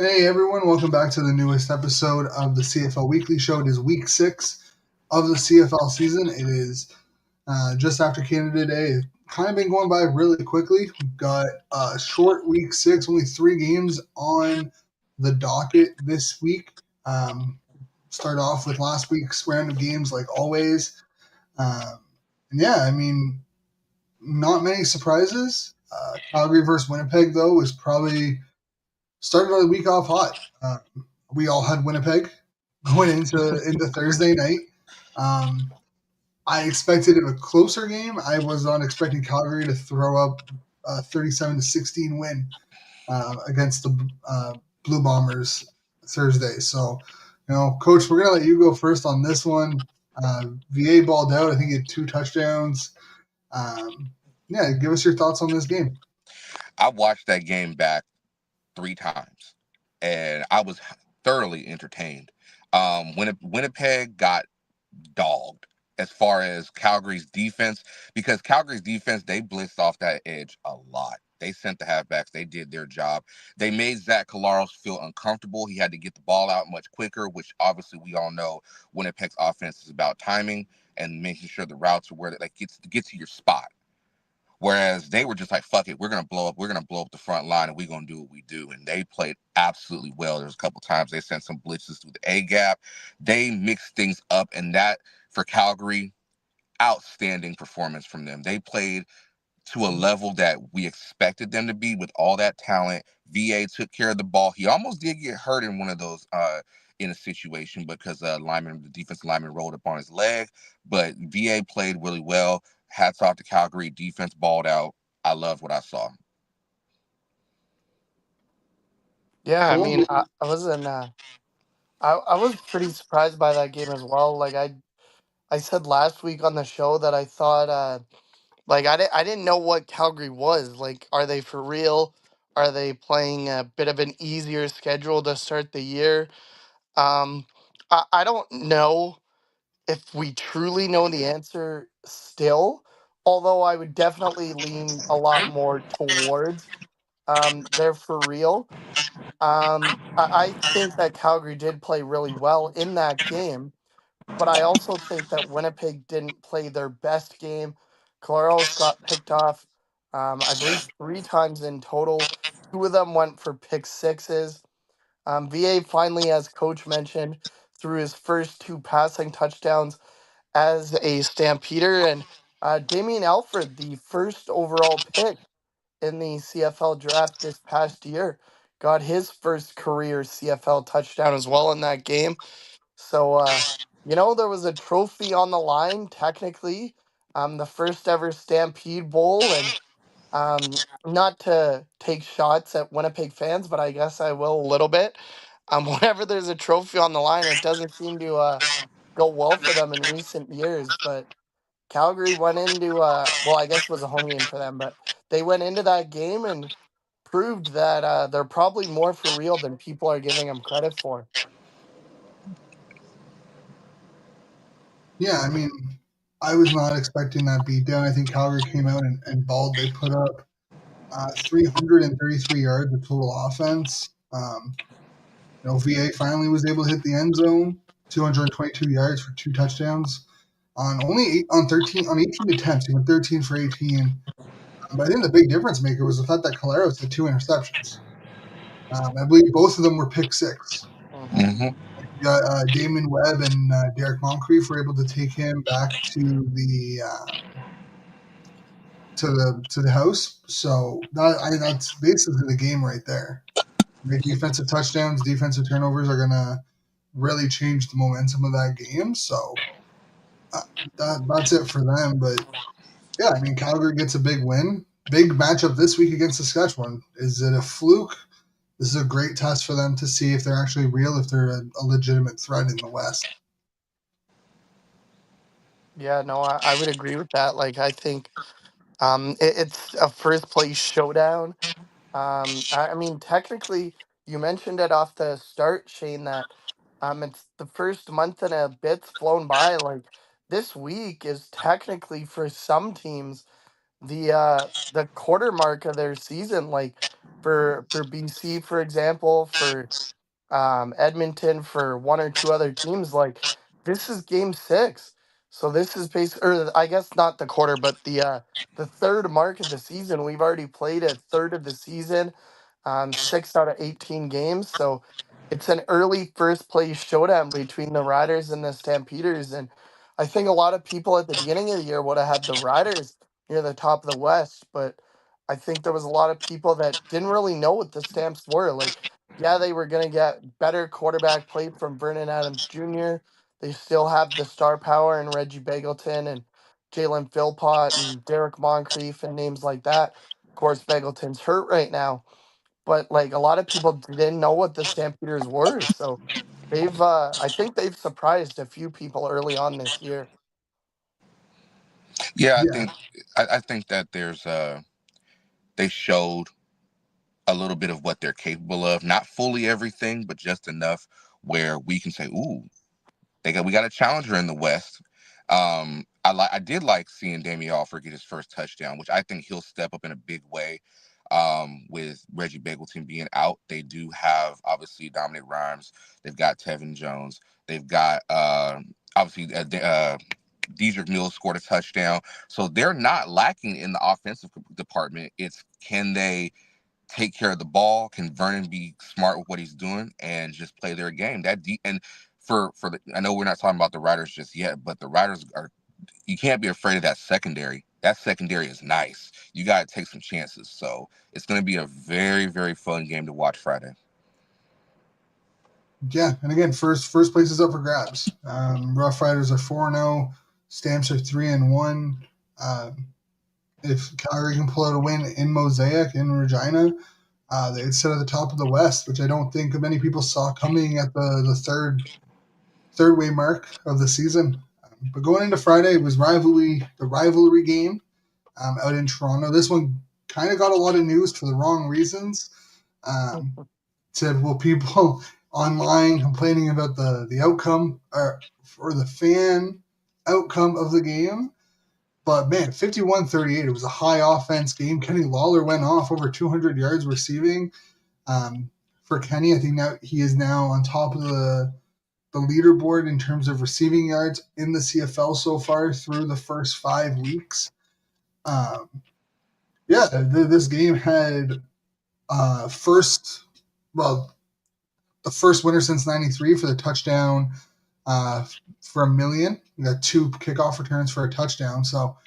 Hey everyone, welcome back to the newest episode of the CFL Weekly Show. It is week 6 of the CFL season. It is just after Canada Day. It's kind of been going by really quickly. We've got a short week 6, only 3 games on the docket this week. Start off with last week's round of games like always. Um, and yeah, I mean, not many surprises. Calgary versus Winnipeg, though, was probably started the week off hot. We all had Winnipeg going into Thursday night. Um, I expected a closer game. I was not expecting Calgary to throw up a 37-16 win against the Blue Bombers Thursday. So, Coach, we're gonna let you go first on this one. VA balled out. I think he had 2 touchdowns. Yeah, give us your thoughts on this game. I watched that game back 3 times, and I was thoroughly entertained. Winnipeg got dogged as far as Calgary's defense, because Calgary's defense, they blitzed off that edge a lot. They sent the halfbacks. They did their job. They made Zach Collaros feel uncomfortable. He had to get the ball out much quicker, which obviously we all know Winnipeg's offense is about timing and making sure the routes are where that gets to your spot. Whereas they were just like, fuck it, we're gonna blow up the front line and we're gonna do what we do. And they played absolutely well. There's a couple times they sent some blitzes through the A gap. They mixed things up, and that for Calgary, outstanding performance from them. They played to a level that we expected them to be with all that talent. VA took care of the ball. He almost did get hurt in one of those in a situation because the defensive lineman rolled up on his leg. But VA played really well. Hats off to Calgary. Defense balled out. I loved what I saw. Yeah, I Cole? mean, I wasn't. I was pretty surprised by that game as well. I said last week on the show that I thought, I didn't know what Calgary was. Like, are they for real? Are they playing a bit of an easier schedule to start the year? I don't know if we truly know the answer still. Although I would definitely lean a lot more towards they're for real. I think that Calgary did play really well in that game, but I also think that Winnipeg didn't play their best game. Claros got picked off, I believe, 3 times in total. 2 of them went for pick sixes. VA finally, as coach mentioned, threw his first 2 passing touchdowns as a Stampeder, and Damien Alfred, the first overall pick in the CFL draft this past year, got his first career CFL touchdown as well in that game. So, there was a trophy on the line, technically, the first ever Stampede Bowl, and not to take shots at Winnipeg fans, but I guess I will a little bit. Whenever there's a trophy on the line, it doesn't seem to go well for them in recent years, but Calgary went into well, I guess it was a home game for them, but they went into that game and proved that they're probably more for real than people are giving them credit for. Yeah, I mean, I was not expecting that beatdown. I think Calgary came out and balled. They put up 333 yards of total offense. VA finally was able to hit the end zone, 222 yards for 2 touchdowns on only 18 attempts. He went 13 for 18. But I think the big difference maker was the fact that Caleros had 2 interceptions. I believe both of them were pick six. Hmm. Mm-hmm. You got Damon Webb and Derek Moncrief were able to take him back to the house. So that's basically the game right there. Right? Defensive touchdowns, defensive turnovers are gonna really change the momentum of that game. So uh, that's it for them. But yeah, I mean, Calgary gets a big win. Big matchup this week against Saskatchewan. Is it a fluke? This is a great test for them to see if they're actually real, if they're a legitimate threat in the West. Yeah, no, I would agree with that. Like, I think it's a first place showdown. I mean, technically, you mentioned it off the start, Shane, that it's the first month and a bit's flown by. Like, this week is technically for some teams the quarter mark of their season. Like, for BC, for example, for Edmonton, for one or two other teams. Like this is game six, so this is basically, or I guess not the quarter, but the third mark of the season. We've already played a third of the season, 6 out of 18 games. So it's an early first place showdown between the Riders and the Stampeders, and I think a lot of people at the beginning of the year would have had the Riders near the top of the West, but I think there was a lot of people that didn't really know what the Stamps were. Like, yeah, they were going to get better quarterback play from Vernon Adams Jr. They still have the star power in Reggie Begelton and Jalen Philpott and Derek Moncrief and names like that. Of course, Begelton's hurt right now, but like a lot of people didn't know what the Stampeders were. So I think they've surprised a few people early on this year. Yeah, Yeah, I think that they showed a little bit of what they're capable of. Not fully everything, but just enough where we can say, "Ooh, we got a challenger in the West." I did like seeing Damian Alford get his first touchdown, which I think he'll step up in a big way. With Reggie Begelton being out, they do have obviously Dominic Rhymes. They've got Tevin Jones. They've got obviously Dedrick Mills scored a touchdown, so they're not lacking in the offensive department. It's can they take care of the ball? Can Vernon be smart with what he's doing and just play their game? And for the, I know we're not talking about the Riders just yet, but the Riders are, you can't be afraid of that secondary. That secondary is nice. You got to take some chances. So it's going to be a very, very fun game to watch Friday. yeah, and again, first place is up for grabs. Rough Riders are 4-0, Stamps are 3-1. Um, if Calgary can pull out a win in Mosaic in Regina, they'd sit at the top of the West, which I don't think many people saw coming at the third way mark of the season. But going into Friday, it was the rivalry game out in Toronto. This one kind of got a lot of news for the wrong reasons. Um, to people online complaining about the outcome or the fan outcome of the game. But man, 51-38, it was a high offense game. Kenny Lawler went off over 200 yards receiving. For Kenny, I think now he is now on top of the leaderboard in terms of receiving yards in the CFL so far through the first 5 weeks. Um, yeah, this game had first, well, the first winner since '93 for the touchdown uh, for a million. We got 2 kickoff returns for a touchdown. So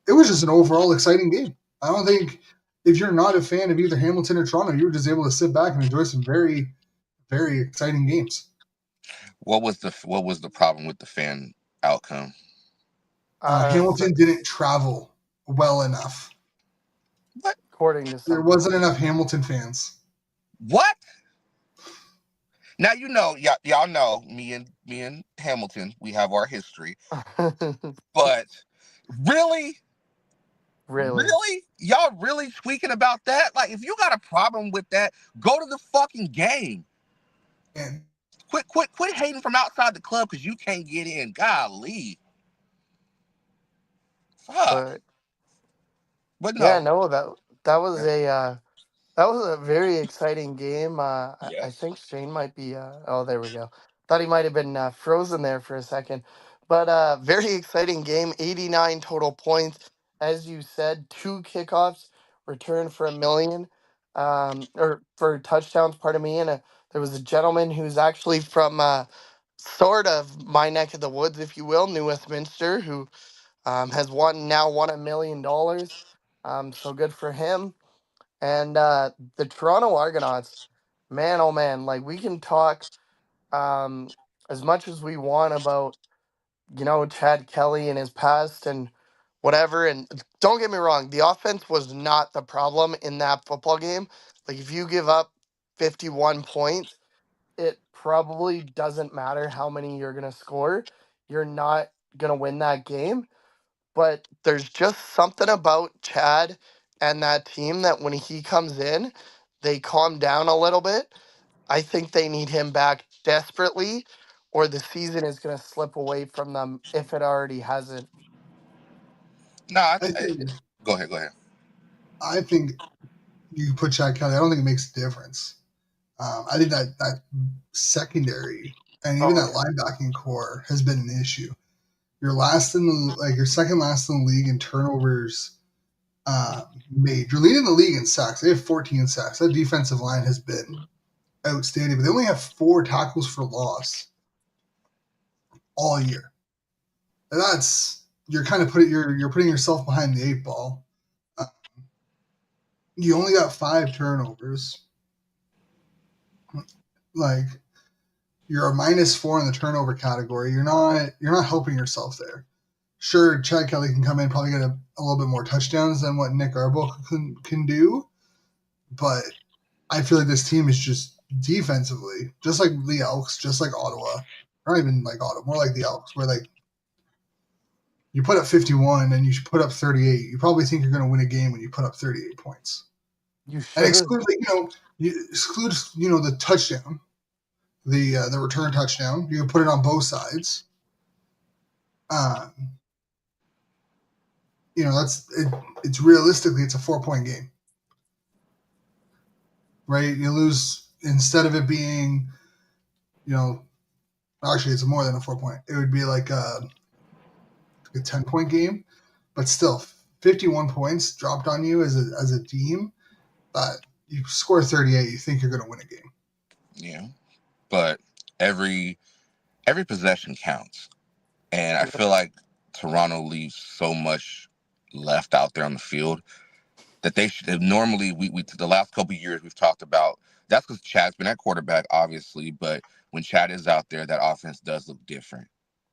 it was just an overall exciting game. I don't think if you're not a fan of either Hamilton or Toronto, you were just able to sit back and enjoy some very, very exciting games. What was the problem with the fan outcome? So Hamilton didn't travel well enough. What? according to There some wasn't people, enough Hamilton fans. What? Now you know, y'all know me and Hamilton. We have our history, but really, really, really, y'all really tweaking about that? Like, if you got a problem with that, go to the fucking game. And Quit hating from outside the club because you can't get in. Golly, fuck. but But yeah, no, no, that was yeah, a very exciting game. I yes. think Shane might be. Oh, there we go. Thought he might have been frozen there for a second, but very exciting game. 89 total points, as you said. 2 kickoffs, returned for a million, or for touchdowns. Pardon me. And there was a gentleman who's actually from sort of my neck of the woods, if you will, New Westminster, who has won $1 million. So good for him. And the Toronto Argonauts, man, oh man, like we can talk um, as much as we want about, Chad Kelly and his past and whatever. And don't get me wrong, the offense was not the problem in that football game. Like if you give up 51 points, it probably doesn't matter how many you're going to score. You're not going to win that game. But there's just something about Chad and that team that when he comes in, they calm down a little bit. I think they need him back desperately, or the season is going to slip away from them if it already hasn't. No, I think go ahead. Go ahead. I think you put Chad Kelly. I don't think it makes a difference. I think that secondary and even Oh that linebacking core has been an issue. You're last in the you're second last in the league in turnovers made. You're leading the league in sacks. They have 14 sacks. That defensive line has been outstanding, but they only have 4 tackles for loss all year. And that's you're kind of you're putting yourself behind the 8 ball. Uh, you only got 5 turnovers. Like you're a -4 in the turnover category. You're not helping yourself there. Sure, Chad Kelly can come in, probably get a little bit more touchdowns than what Nick Arbo can do, but I feel like this team is just defensively, just like the Elks, just like Ottawa, not even like Ottawa, more like the Elks, where like you put up 51 and you put up 38. You probably think you're going to win a game when you put up 38 points. you And should. exclude the touchdown, the return touchdown. You can put it on both sides. Um, it's realistically it's a 4-point game, right? You lose instead of it being, actually it's more than a 4-point. It would be like a 10-point game, but still 51 points dropped on you as a team. You score 38, you think you're going to win a game. Yeah, but every possession counts, and I feel like Toronto leaves so much left out there on the field that they should normally we the last couple of years we've talked about. That's because Chad's been at quarterback, obviously, but when Chad is out there, that offense does look different.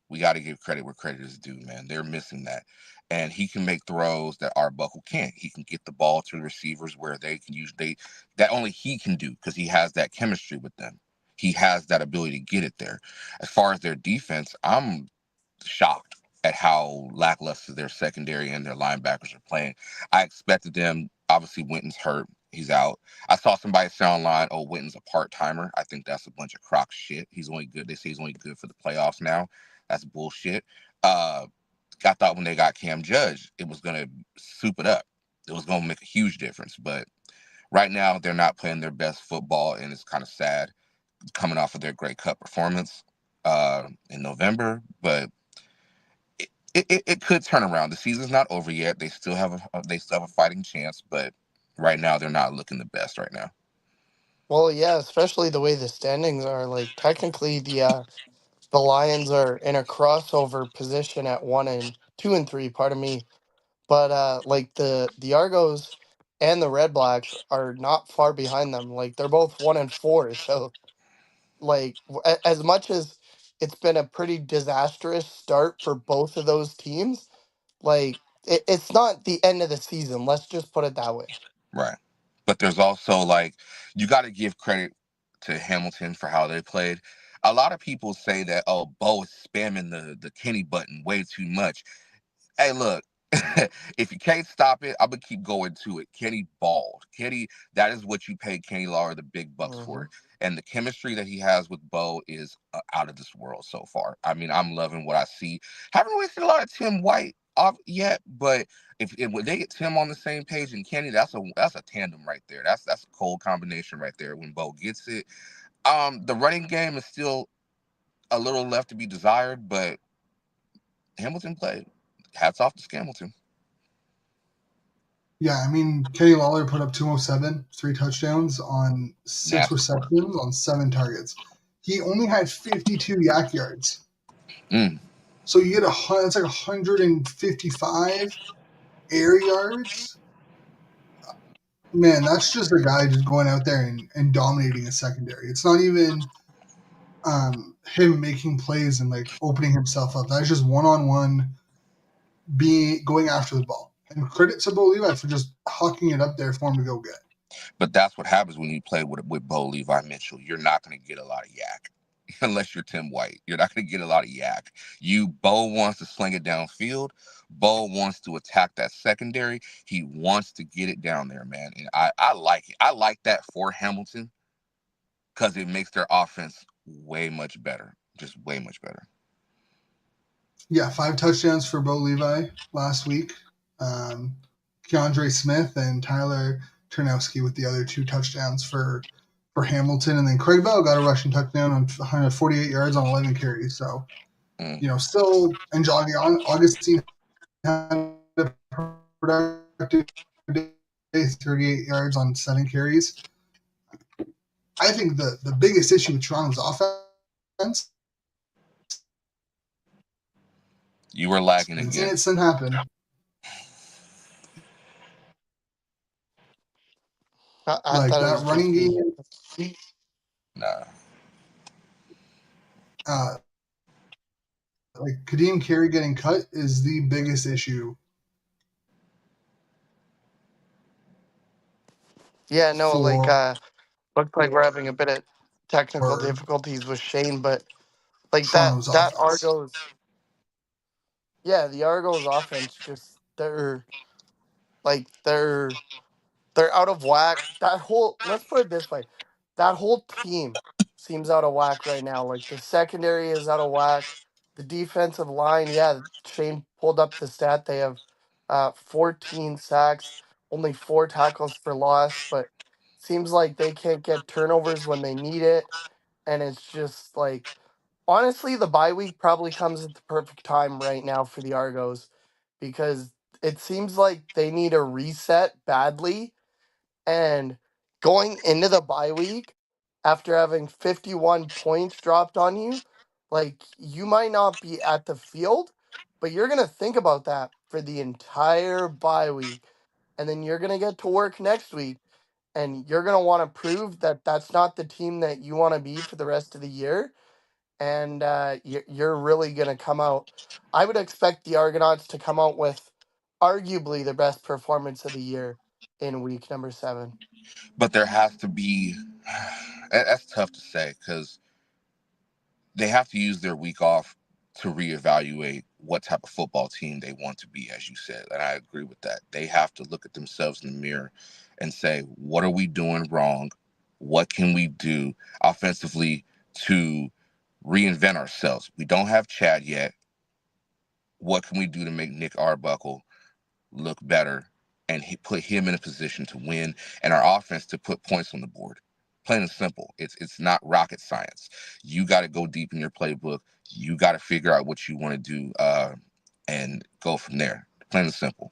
We got to give credit where credit is due, man. They're missing that. And he can make throws that Arbuckle can't. He can get the ball to the receivers where they can use that only he can do because he has that chemistry with them. He has that ability to get it there. As far as their defense, I'm shocked at how lackluster their secondary and their linebackers are playing. I expected them. Obviously, Winton's hurt. He's out. I saw somebody say online, "Oh, Winton's a part-timer." I think that's a bunch of crock shit. He's only good. They say he's only good for the playoffs now. That's bullshit. I thought when they got Cam Judge, it was gonna soup it up. It was gonna make a huge difference. But right now, they're not playing their best football, and it's kind of sad coming off of their Grey Cup performance in November. But it could turn around. The season's not over yet. They still have a fighting chance, but right now they're not looking the best right now. Well, yeah, especially the way the standings are. Like technically, the Lions are in a crossover position at 1 and 2 and 3. Pardon me, but like the Argos and the Red Blacks are not far behind them. Like they're both 1 and 4. So like as much as it's been a pretty disastrous start for both of those teams, like it's not the end of the season. Let's just put it that way. Right. But there's also like you got to give credit to Hamilton for how they played. A lot of people say that Bo is spamming the Kenny button way too much. Hey, look, if you can't stop it, I'm gonna keep going to it. Kenny balled. Kenny, that is what you pay Kenny Lawler the big bucks Hmm. for. And the chemistry that he has with Bo is out of this world so far. I mean, I'm loving what I see. Haven't really seen a lot of Tim White off yet, but if when they get Tim on the same page and Kenny, that's a tandem right there. That's a cold combination right there. When Bo gets it, the running game is still a little left to be desired, but Hamilton played. Hats off to Hamilton. Yeah, I mean, Kenny Lawler put up 207, 3 touchdowns on 6 Nasty work. receptions on 7 targets. He only had 52 yak yards. Mm. So you get that's like 155 air yards. Man, that's just a guy just going out there and dominating a secondary. It's not even him making plays and like opening himself up. That's just one-on-one being going after the ball. And credit to Bo Levi for just hucking it up there for him to go get. But that's what happens when you play with Bo Levi Mitchell. You're not going to get a lot of yak unless you're Tim White. You're not going to get a lot of yak. Bo wants to sling it downfield. Bo wants to attack that secondary. He wants to get it down there, man. And I like it. I like that for Hamilton because it makes their offense way much better. Just way much better. Yeah, 5 touchdowns for Bo Levi last week. Keandre Smith and Tyler Ternowski with the other 2 touchdowns for Hamilton, and then Craig Bell got a rushing touchdown on 148 yards on 11 carries. So, still, and Johnny Augustine had a productive day, 38 yards on 7 carries. I think the biggest issue with Toronto's offense, You were lagging and again. it shouldn't happen. I Like thought it that was running just me. game, Nah. like Kadeem Carey getting cut is the biggest issue. Yeah, no, like For looks like we're having a bit of technical difficulties with Shane, but like Toronto's that offense. Argos, yeah, the Argos offense just they're they're out of whack. That whole let's put it this way, that whole team seems out of whack right now. Like the secondary is out of whack. The defensive line, yeah, Shane pulled up the stat. They have 14 sacks, only 4 tackles for loss, but seems like they can't get turnovers when they need it. And it's just like honestly, the bye week probably comes at the perfect time right now for the Argos because it seems like they need a reset badly, and going into the bye week after having 51 points dropped on you, like you might not be at the field, but you're going to think about that for the entire bye week. And then you're going to get to work next week and you're going to want to prove that that's not the team that you want to be for the rest of the year. And you're really going to come out. I would expect the Argonauts to come out with arguably the best performance of the year in week number 7. But there has to be. That's tough to say because they have to use their week off to reevaluate what type of football team they want to be, as you said. And I agree with that. They have to look at themselves in the mirror and say, what are we doing wrong? What can we do offensively to reinvent ourselves? We don't have Chad yet. What can we do to make Nick Arbuckle look better and put him in a position to win and our offense to put points on the board? Plain and simple. It's not rocket science. You got to go deep in your playbook. You got to figure out what you want to do and go from there. Plain and simple.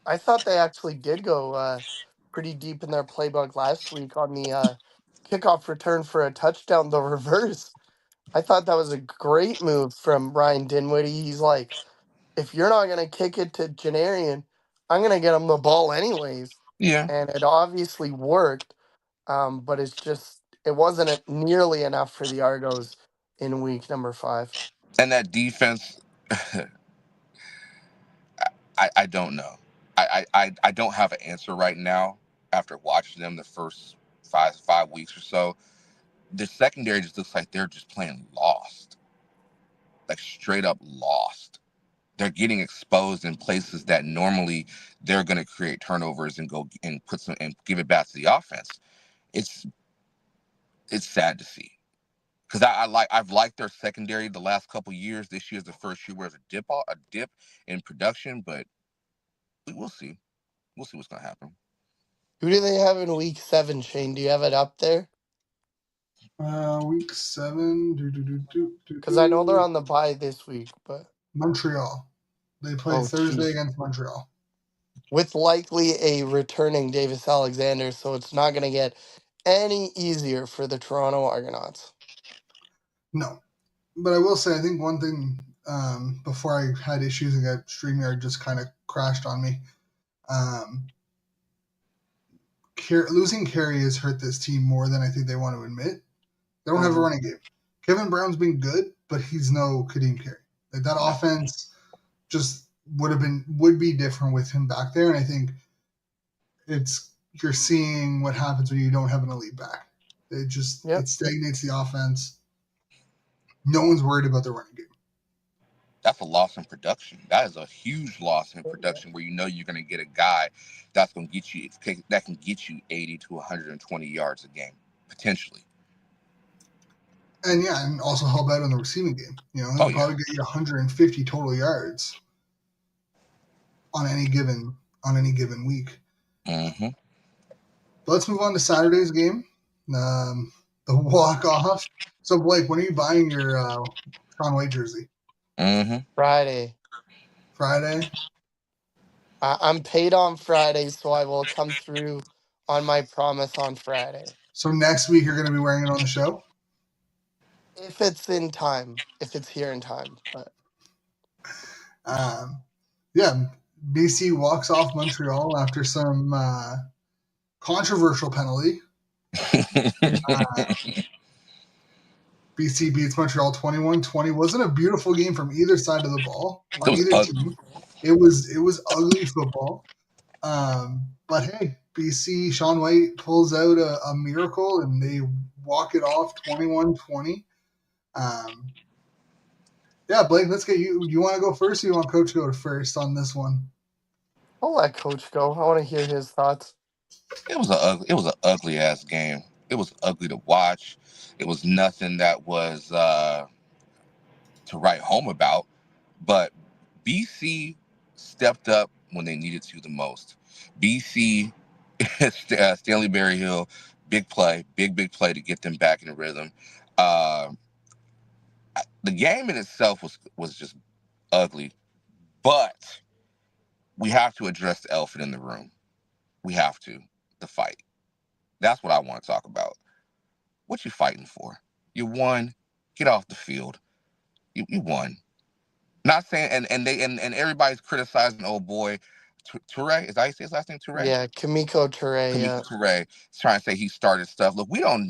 I thought they actually did go pretty deep in their playbook last week on the kickoff return for a touchdown, the reverse. I thought that was a great move from Ryan Dinwiddie. He's like, if you're not going to kick it to Janarian, I'm going to get him the ball anyways. Yeah. And it obviously worked, but it wasn't nearly enough for the Argos in week number 5. And that defense, I don't know. I don't have an answer right now after watching them the first five weeks or so. The secondary just looks like they're just playing lost, like straight up lost. They're getting exposed in places that normally they're going to create turnovers and go and put some and give it back to the offense. It's sad to see because I've liked their secondary the last couple years. This year's the first year where there's a dip in production, but we'll see. We'll see what's going to happen. Who do they have in week 7, Shane? Do you have it up there? Week 7. Because I know they're on the bye this week, but Montreal. They play Thursday against Montreal. With likely a returning Davis Alexander, so it's not going to get any easier for the Toronto Argonauts. No. But I will say, I think one thing, before I had issues and got StreamYard just kind of crashed on me, losing Carey has hurt this team more than I think they want to admit. They don't have a running game. Kevin Brown's been good, but he's no Kadeem Carey. Like that offense just would be different with him back there, and I think you're seeing what happens when you don't have an elite back. It stagnates the offense. No one's worried about the running game. That's a loss in production. That is a huge loss in production where you know you're going to get a guy that can get you 80 to 120 yards a game potentially. And also help out on the receiving game. He'll probably get you 150 total yards on any given week. Mm-hmm. But let's move on to Saturday's game, the walk-off. So, Blake, when are you buying your Sean White jersey? Mm-hmm. Friday. Friday? I'm paid on Friday, so I will come through on my promise on Friday. So next week you're going to be wearing it on the show? If it's in time, if it's here in time. But Yeah, BC walks off Montreal after some controversial penalty. BC beats Montreal 21-20. Wasn't a beautiful game from either side of the ball It on was either ugly. team. It was ugly football. But hey, BC Sean White pulls out a miracle and they walk it off 21-20. Yeah, Blake, let's get you. You want to go first or you want Coach to go first on this one? I'll let Coach go. I want to hear his thoughts. It was an ugly ass game. It was ugly to watch. It was nothing that was to write home about. But BC stepped up when they needed to the most. BC, Stanley Berryhill, big play, big play to get them back in the rhythm. Uh, the game in itself was just ugly, but we have to address the elephant in the room. We have to, the fight. That's what I want to talk about. What you fighting for? You won. Get off the field. You won. Not saying and everybody's criticizing old boy Toure. Is that how you say his last name? Toure. Yeah, Kamiko Ture, Kamiko yeah. Toure is trying to say he started stuff. Look, we don't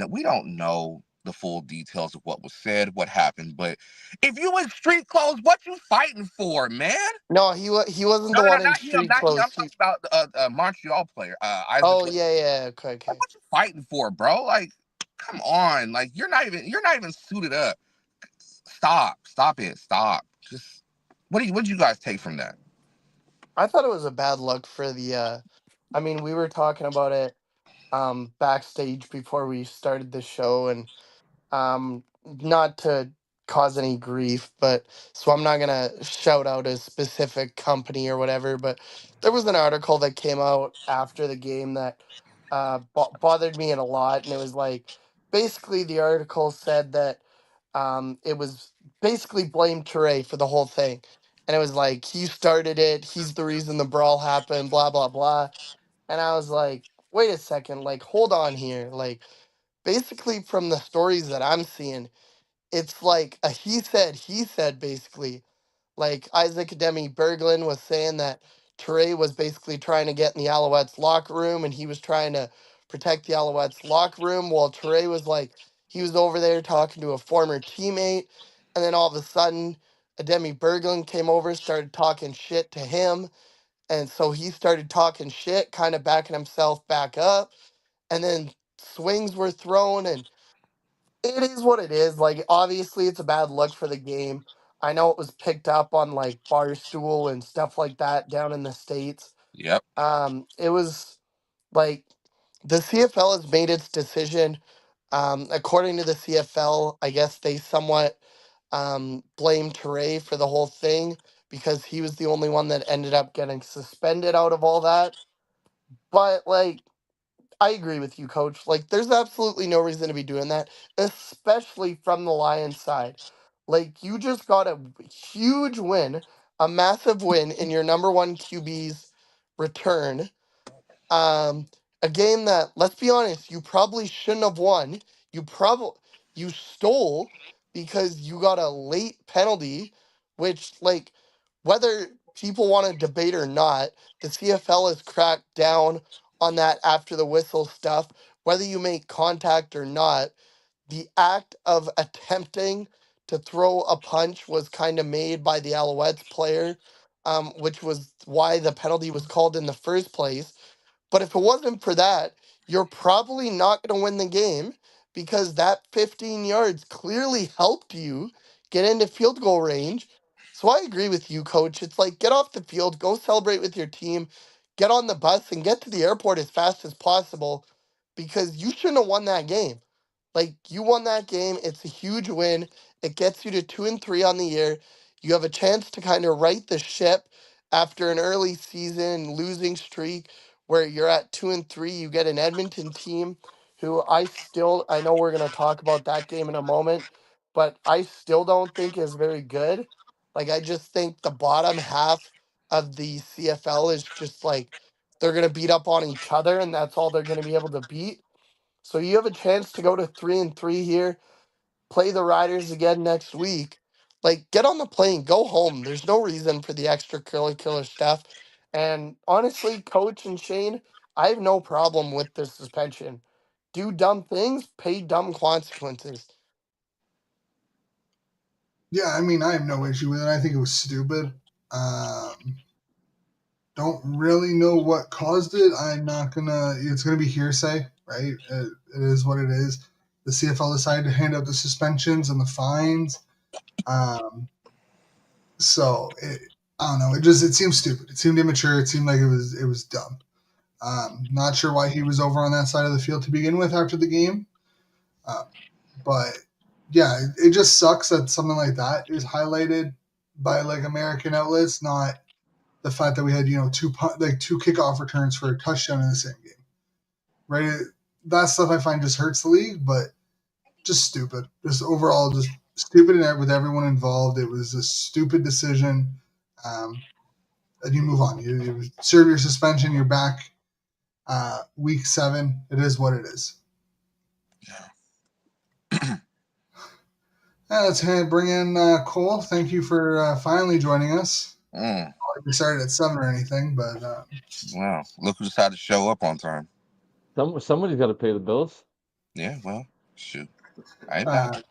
know the full details of what was said, what happened. But if you in street clothes, what you fighting for, man? No, he wasn't No, the no, no, one in not him, street not him. I'm clothes. talking about the Montreal player, Isaac. Oh yeah, yeah, okay, Like, okay. what you fighting for, bro? Like, come on. Like, you're not even suited up. Stop it. Stop. Just what did you guys take from that? I thought it was a bad look for the I mean, we were talking about it backstage before we started the show, and not to cause any grief, but so I'm not gonna shout out a specific company or whatever, but there was an article that came out after the game that bothered me in a lot, and it was like basically the article said that it was basically blamed Ture for the whole thing, and it was like he started it, he's the reason the brawl happened, blah blah blah, and I was like, wait a second, like hold on here, like basically from the stories that I'm seeing, it's like a he said basically. Like Isaac Demi Berglund was saying that Ture was basically trying to get in the Alouettes locker room and he was trying to protect the Alouettes locker room while Ture was like he was over there talking to a former teammate, and then all of a sudden Demi Berglund came over, started talking shit to him, and so he started talking shit, kind of backing himself back up, and then swings were thrown, and it is what it is. Like, obviously, it's a bad look for the game. I know it was picked up on like Barstool and stuff like that down in the States. Yep. It was like the CFL has made its decision. According to the CFL, I guess they somewhat blamed Ture for the whole thing because he was the only one that ended up getting suspended out of all that. But like, I agree with you, coach. Like, there's absolutely no reason to be doing that, especially from the Lions side. Like, you just got a huge win, a massive win in your number one QB's return. Um, a game that, let's be honest, you probably shouldn't have won. You stole because you got a late penalty, which like whether people want to debate or not, the CFL has cracked down on that after the whistle stuff. Whether you make contact or not, the act of attempting to throw a punch was kind of made by the Alouettes player, which was why the penalty was called in the first place. But if it wasn't for that, you're probably not going to win the game because that 15 yards clearly helped you get into field goal range. So I agree with you, coach. It's like get off the field, go celebrate with your team, get on the bus, and get to the airport as fast as possible because you shouldn't have won that game. Like you won that game. It's a huge win. It gets you to 2-3 on the year. You have a chance to kind of right the ship after an early season losing streak where you're at 2-3. You get an Edmonton team who I know we're gonna talk about that game in a moment, but I still don't think is very good. Like I just think the bottom half of the CFL is just like they're gonna beat up on each other, and that's all they're gonna be able to beat. So you have a chance to go to 3-3 here, play the Riders again next week. Like, get on the plane, go home. There's no reason for the extracurricular stuff. And honestly, Coach and Shane, I have no problem with this suspension. Do dumb things, pay dumb consequences. Yeah, I mean, I have no issue with it. I think it was stupid. Um, don't really know what caused it. I'm not gonna. It's gonna be hearsay, right? It is what it is. The CFL decided to hand out the suspensions and the fines. Um, I don't know. It seemed stupid. It seemed immature. It seemed like it was dumb. Not sure why he was over on that side of the field to begin with after the game. Uh, but yeah, it just sucks that something like that is highlighted by like American outlets, not the fact that we had two kickoff returns for a touchdown in the same game. Right? That stuff I find just hurts the league, but just stupid. Just overall, just stupid with everyone involved. It was a stupid decision. Um, and you move on. You serve your suspension. You're back. Week 7. It is what it is. Let's bring in Cole. Thank you for finally joining us. We started at 7 or anything, but wow, look who decided to show up on time. Somebody's got to pay the bills. Yeah, well, shoot, I ain't mad.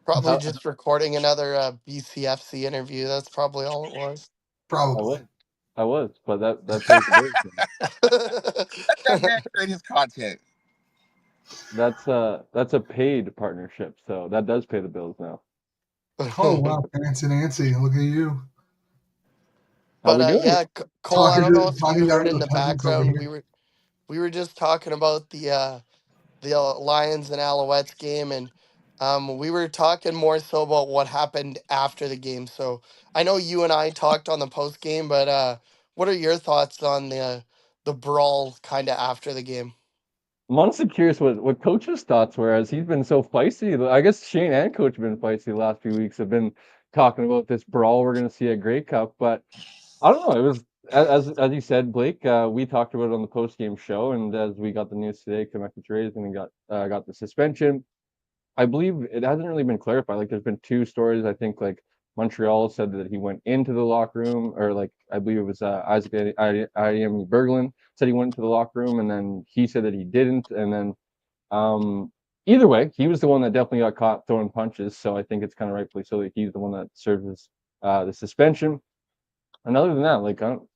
Probably just recording another BCFC interview. That's probably all it was. Probably. I was, but that pays the bills. Let that man create his content. That's a paid partnership, so that does pay the bills now. Oh wow, fancy Nancy, look at you. How we doing? Yeah, Cole, I don't know if you Talking down heard to in the the peasants over background, here. we were just talking about the Lions and Alouettes game, and we were talking more so about what happened after the game. So I know you and I talked on the post game, but what are your thoughts on the brawl kind of after the game? I'm honestly curious what Coach's thoughts were, as he's been so feisty. I guess Shane and Coach have been feisty the last few weeks. Have been talking about this brawl we're going to see at Grey Cup, but I don't know. It was as you said, Blake. We talked about it on the post game show, and as we got the news today, Quebec Rays and got the suspension. I believe it hasn't really been clarified. Like, there's been two stories. I think like Montreal said that he went into the locker room, or like I believe it was Isaac I.M. Berglund said he went into the locker room, and then he said that he didn't. And then either way, he was the one that definitely got caught throwing punches. So I think it's kind of rightfully so that he's the one that served the suspension. And other than that, like I don't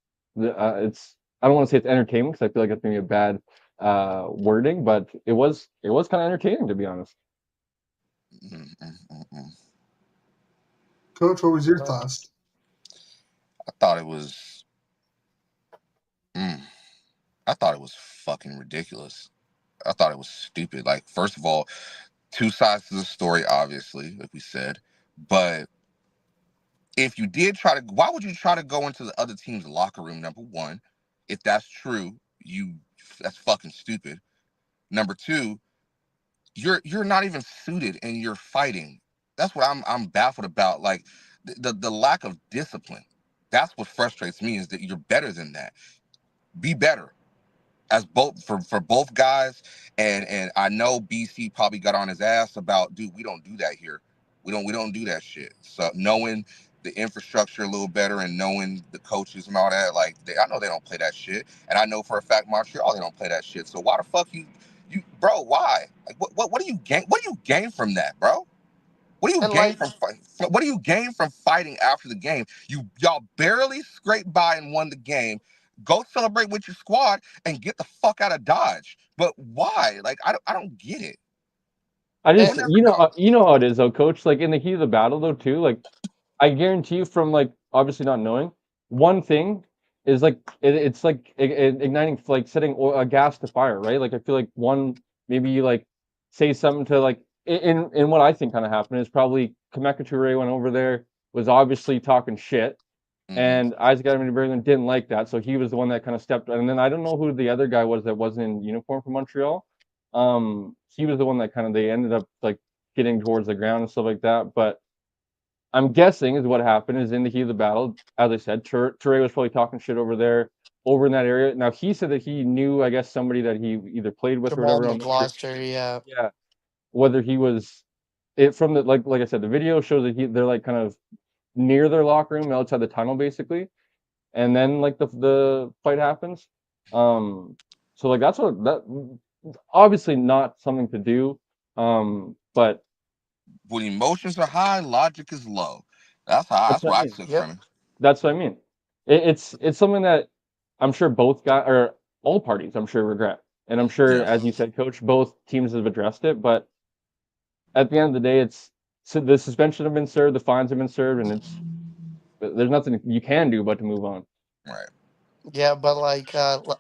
want to say it's entertainment because I feel like it's maybe a bad wording, but it was kind of entertaining, to be honest. Coach, what was your thoughts? I thought it was. I thought it was fucking ridiculous. I thought it was stupid. Like, first of all, two sides to the story, obviously, like we said. But if you did why would you try to go into the other team's locker room? Number one, if that's true, that's fucking stupid. Number two, you're not even suited and you're fighting. That's what I'm baffled about. Like the lack of discipline. That's what frustrates me, is that you're better than that. Be better as both for both guys. And I know BC probably got on his ass about, dude, we don't do that here. We don't do that shit. So knowing the infrastructure a little better and knowing the coaches and all that, like I know they don't play that shit, and I know for a fact Montreal they don't play that shit. So why the fuck you bro? Why? Like what do you gain? What do you gain from that, bro? What do you And gain like, from What do you gain from fighting after the game? Y'all barely scraped by and won the game. Go celebrate with your squad and get the fuck out of Dodge. But why? Like I don't get it. I just, and you know how it is though, Coach. Like in the heat of the battle though, too. Like I guarantee you, from like obviously not knowing, one thing is like it's like igniting, like setting a gas to fire, right? Like I feel like maybe you like say something to like in what I think kind of happened is probably Quebec went over there, was obviously talking shit, And Isaac Edmondson didn't like that, so he was the one that kind of stepped. And then I don't know who the other guy was that wasn't in uniform for Montreal. He was the one that kind of they ended up like getting towards the ground and stuff like that. But I'm guessing is what happened is in the heat of the battle, as I said, Toure was probably talking shit over there, over in that area. Now he said that he knew, I guess, somebody that he either played with or Jamal whatever. I'm not sure. McGloster, yeah. Yeah, whether he was it from the like I said, the video shows that they're like kind of near their locker room outside the tunnel basically, and then like the fight happens. So like that's what that obviously not something to do. But When emotions are high, logic is low. That's that's what what I I mean. took Yep. from it. That's what I mean. It's something that I'm sure both guys or all parties I'm sure regret, and I'm sure Yeah. as you said, Coach, both teams have addressed it. But at the end of the day, so the suspension have been served, the fines have been served, and there's nothing you can do but to move on. Right. Yeah, but like,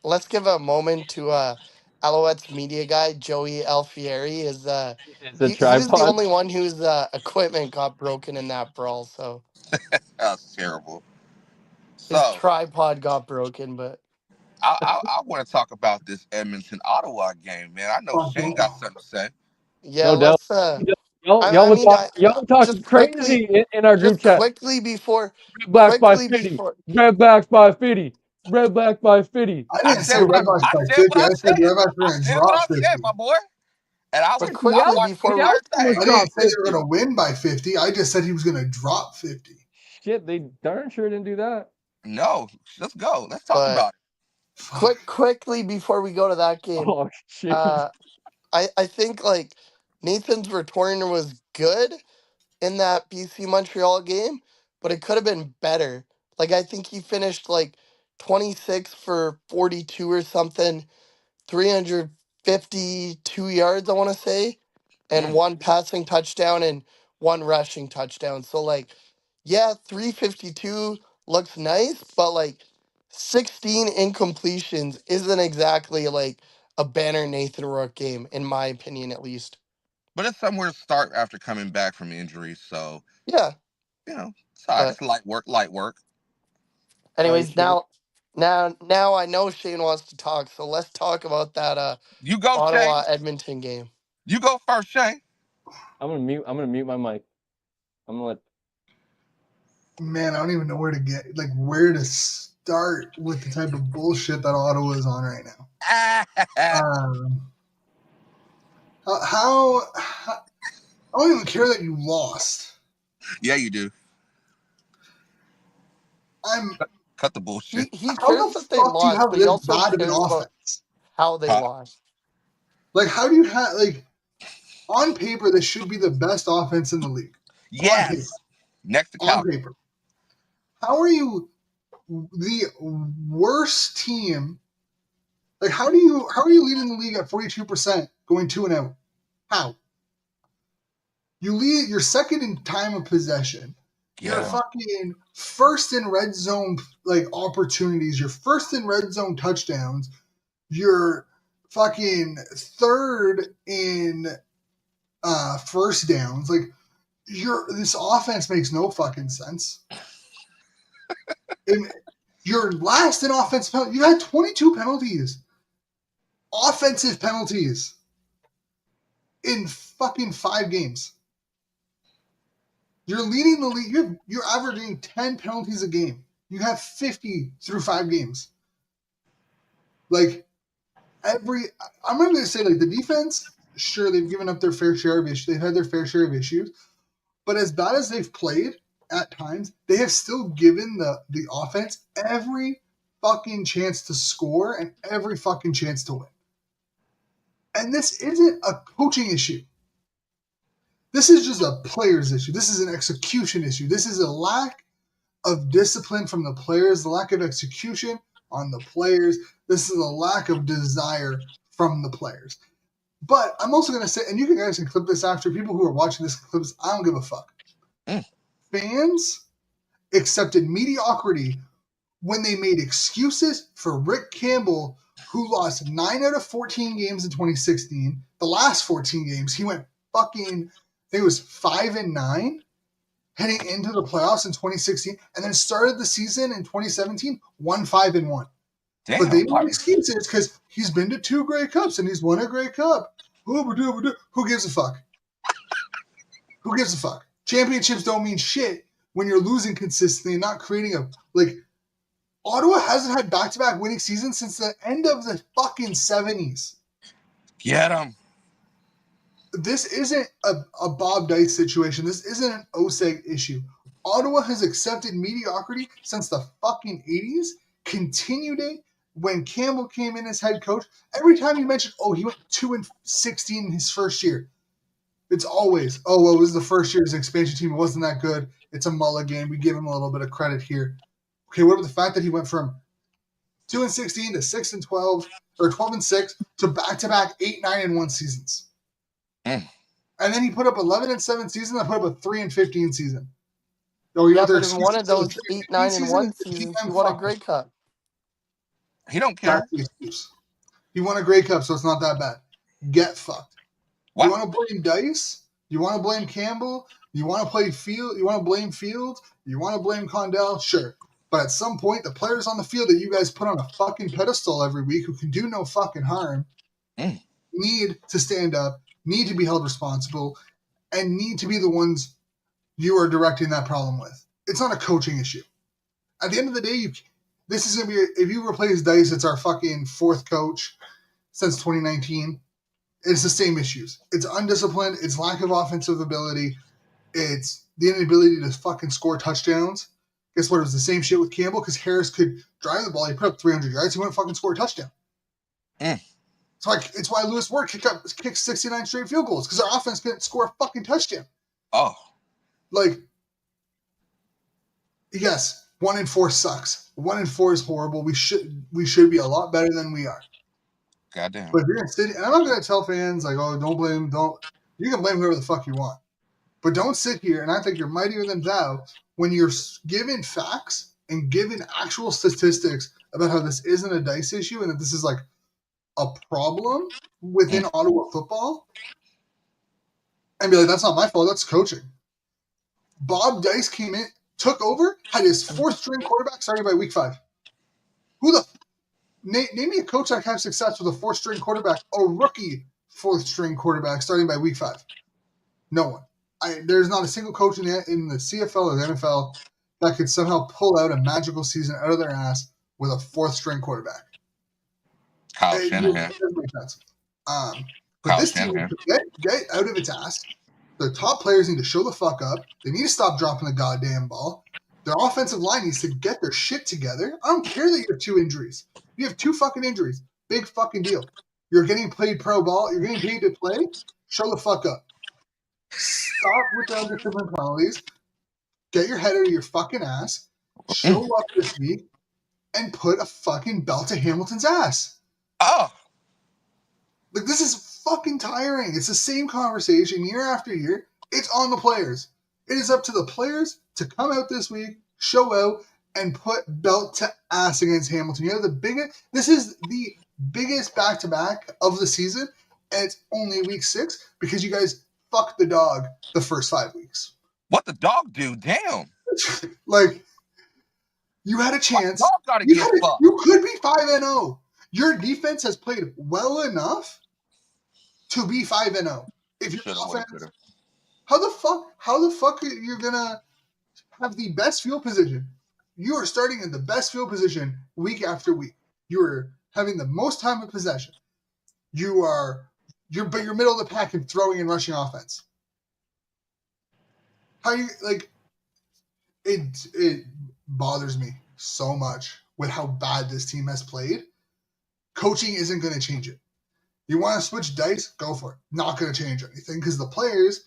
let's give a moment to Alouettes media guy Joey Alfieri. It's a He was the tripod. only one whose equipment got broken in that brawl. So That's terrible. his So tripod got broken, but I want to talk about this Edmonton Ottawa game, man. I know Fuck Shane it. got something to say. yeah, No doubt. let's. Y'all would talk. I Y'all would talk just quickly, crazy in our group just chat. quickly before, Red blacks by quickly 50. before. Red blacks by 50. Red blacks by 50. I I didn't said say what Red Bucks I by said what 50. I I said said. Red Bucks were I going to said what drop I said, 50. my boy. And But I quickly Seattle, watched the before, Seattle entire almost thing. I dropped didn't say they were 50. going to win by 50. I just said he was going to drop 50. Shit, they darn sure didn't do that. No, let's go. Let's talk but about it. Fuck. quickly before we go to that game, Oh shit. uh, I think like Nathan's return was good in that BC Montreal game, but it could have been better. Like I think he finished like 26 for 42 or something, 352 yards I want to say, and Mm. one passing touchdown and one rushing touchdown. So like yeah, 352 looks nice, but like 16 incompletions isn't exactly like a banner Nathan Rourke game in my opinion at least. But it's somewhere to start after coming back from injury. So, Yeah, it's all right. but It's light work, light work. Very anyways, true. now I know Shane wants to talk, so let's talk about that You go, Shane. Ottawa Edmonton game. You go first, Shane. I'm gonna mute my mic. I'm gonna let Man, I don't even know where to get, like, where to start with the type of bullshit that Ottawa is on right now. Um, how I don't even care that you lost. Yeah, you do. I'm. Cut the bullshit. He How cares the that they fuck do you lost, have but he this also bad of an cares about offense? how they Huh? lost. Like, how do you have, like, on paper, this should be the best offense in the league. On paper. Yes. Next to On Calgary. paper. How are you the worst team? Like, how are you leading the league at 42% going 2-0? How? You're second in time of possession. You're Yeah. fucking first in red zone like opportunities. You're first in red zone touchdowns. You're fucking third in first downs. Like this offense makes no fucking sense. And you're last in offense penalty. You had 22 penalties. Offensive penalties in fucking 5 games. You're leading the league. You're averaging 10 penalties a game. You have 50 through 5 games. Like I'm not going to say like the defense. Sure, they've given up their fair share of issues. They've had their fair share of issues, but as bad as they've played at times, they have still given the offense every fucking chance to score and every fucking chance to win. And this isn't a coaching issue. This is just a player's issue. This is an execution issue. This is a lack of discipline from the players, the lack of execution on the players. This is a lack of desire from the players. But I'm also going to say, and you guys can clip this after, people who are watching this clips, I don't give a fuck. Mm. Fans accepted mediocrity when they made excuses for Rick Campbell, who lost 9 out of 14 games in 2016. The last 14 games, he went fucking, I think it was 5-9. heading into the playoffs in 2016, and then started the season in 2017 1-5-1. Damn. But they made excuses because he's been to 2 Grey Cups and he's won a Grey Cup. Who gives a fuck? Who gives a fuck? Championships don't mean shit when you're losing consistently and not creating a like. Ottawa hasn't had back-to-back winning seasons since the end of the fucking 70s. Get him. This isn't a Bob Dice situation. This isn't an OSEG issue. Ottawa has accepted mediocrity since the fucking 80s, continued it when Campbell came in as head coach. Every time you mention, he went 2-16 in his first year. It's always, it was the first year's expansion team. It wasn't that good. It's a mulligan. We give him a little bit of credit here. Okay, what about the fact that he went from 2-16 to 6-12 or 12-6 to back-to-back 8-9-1 seasons? And then he put up 11-7 season and put up a 3-15 season. But in one of those 8-9-1 seasons, he won a Grey Cup. He don't care. He won a Grey Cup, so it's not that bad. Get fucked. What? You want to blame Dice? You want to blame Campbell? You want to play Field? You want to blame Field? You want to blame Condell? Sure. But at some point, the players on the field that you guys put on a fucking pedestal every week who can do no fucking harm need to stand up, need to be held responsible, and need to be the ones you are directing that problem with. It's not a coaching issue. At the end of the day, this is going to be, if you replace Dice, it's our fucking 4th coach since 2019. It's the same issues. It's undisciplined. It's lack of offensive ability. It's the inability to fucking score touchdowns. Guess what? It was the same shit with Campbell because Harris could drive the ball. He put up 300 yards. He wouldn't fucking score a touchdown. It's why Lewis Ward kicked 69 straight field goals because our offense couldn't score a fucking touchdown. Yes, 1-4 sucks. 1-4 is horrible. We should be a lot better than we are. Goddamn. But if you're in City, and I'm not going to tell fans don't blame. You can blame whoever the fuck you want, but don't sit here and act like you're mightier than thou when you're given facts and given actual statistics about how this isn't a Dice issue and that this is like a problem within Ottawa football, and be like, that's not my fault. That's coaching. Bob Dice came in, took over, had his 4th-string quarterback starting by week 5. Name me a coach that can have success with a 4th-string quarterback, a rookie 4th-string quarterback starting by week 5. No one. There's not a single coach in the CFL or the NFL that could somehow pull out a magical season out of their ass with a 4th-string quarterback. Kyle Shanahan. But this team needs to get out of its ass. The top players need to show the fuck up. They need to stop dropping the goddamn ball. Their offensive line needs to get their shit together. I don't care that you have 2 injuries. You have 2 fucking injuries. Big fucking deal. You're getting paid pro ball. You're getting paid to play. Show the fuck up. Stop with the undisciplined penalties. Get your head out of your fucking ass. Show up this week and put a fucking belt to Hamilton's ass. This is fucking tiring. It's the same conversation year after year. It's on the players. It is up to the players to come out this week, show out, and put belt to ass against Hamilton. This is the biggest back-to-back of the season, and it's only week 6 because you guys fucked the dog the first 5 weeks. What the dog do? Damn. You had a chance. You could be 5-0. Your defense has played well enough to be 5-0. If your offense, how the fuck are you gonna have the best field position? You are starting in the best field position week after week. You are having the most time of possession. But you're middle of the pack in throwing and rushing offense. It bothers me so much with how bad this team has played. Coaching isn't going to change it. You want to switch Dice? Go for it. Not going to change anything because the players,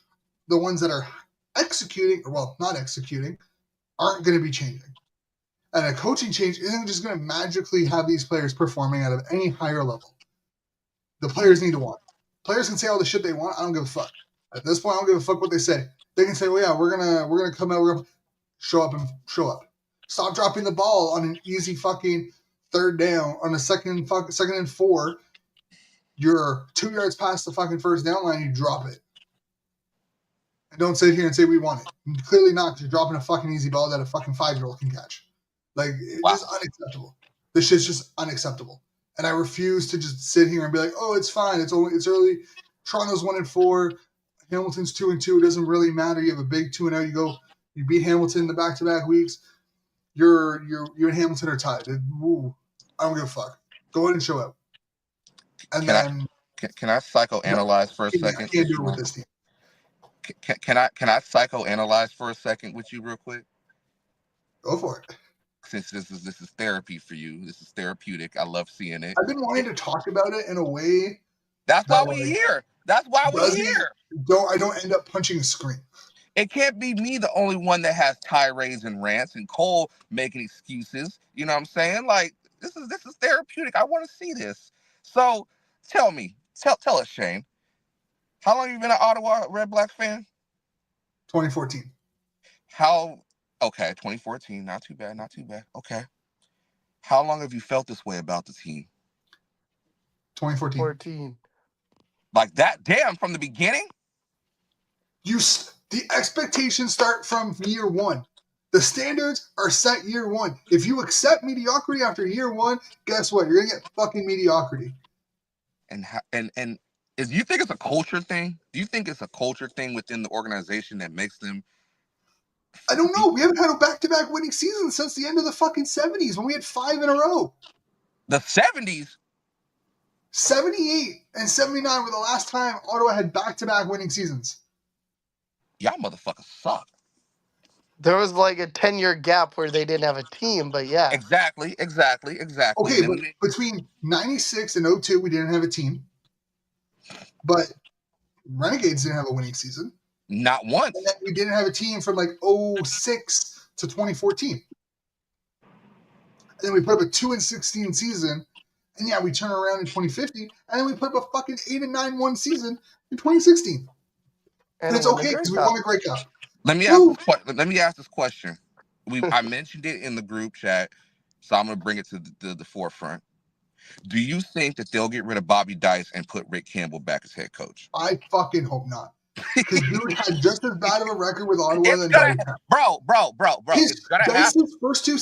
the ones that are executing, not executing, aren't going to be changing. And a coaching change isn't just going to magically have these players performing at any higher level. The players need to want it. Players can say all the shit they want. I don't give a fuck. At this point, I don't give a fuck what they say. They can say, "Well, yeah, we're gonna come out. We're gonna show up. Stop dropping the ball on an easy fucking 3rd down on a second and 4. You're 2 yards past the fucking first down line. You drop it. And don't sit here and say we won it. Clearly not, because you're dropping a fucking easy ball that a fucking 5-year-old can catch. Like, it's Wow. just unacceptable. This shit's just unacceptable. And I refuse to just sit here and be like, oh, it's fine. It's early. Toronto's 1-4. Hamilton's 2-2. It doesn't really matter. You have a big 2-0. You beat Hamilton in the back-to-back weeks. You and Hamilton are tied. I don't give a fuck. Go ahead and show up. And can I psychoanalyze for a second? I can't do it with this team. Can I psychoanalyze for a second with you real quick? Go for it. Since this is therapy for you, this is therapeutic. I love seeing it. I've been wanting to talk about it in a way. That's why we're here. That's why we're here. I don't end up punching a screen. It can't be me the only one that has tirades and rants and Cole making excuses. You know what I'm saying? Like, this is therapeutic. I want to see this. So tell us, Shane, how long have you been an Ottawa Red Black fan? 2014. Okay, 2014. Not too bad. Okay. How long have you felt this way about the team? 2014. Like that? Damn, from the beginning? The expectations start from year one. The standards are set year one. If you accept mediocrity after year one, guess what? You're gonna get fucking mediocrity. And you think it's a culture thing? Do you think it's a culture thing within the organization that makes them? I don't know. We haven't had a back-to-back winning season since the end of the fucking 70s when we had 5 in a row. The 70s? 78 and 79 were the last time Ottawa had back-to-back winning seasons. Y'all motherfuckers suck. There was like a 10-year gap where they didn't have a team, but yeah. Exactly. Okay, but between 96 and 02, we didn't have a team. But Renegades didn't have a winning season. Not once. And then we didn't have a team from like 06 to 2014. And then we put up a 2-16 season. And yeah, we turn around in 2050. And then we put up a fucking 8-9-1 season in 2016. And it's okay because we won a Grey Cup. Let me ask this question. I mentioned it in the group chat, so I'm going to bring it to the forefront. Do you think that they'll get rid of Bobby Dice and put Rick Campbell back as head coach? I fucking hope not. Because dude had just as bad of a record with Ottawa than Dice. Bro. Dice's first two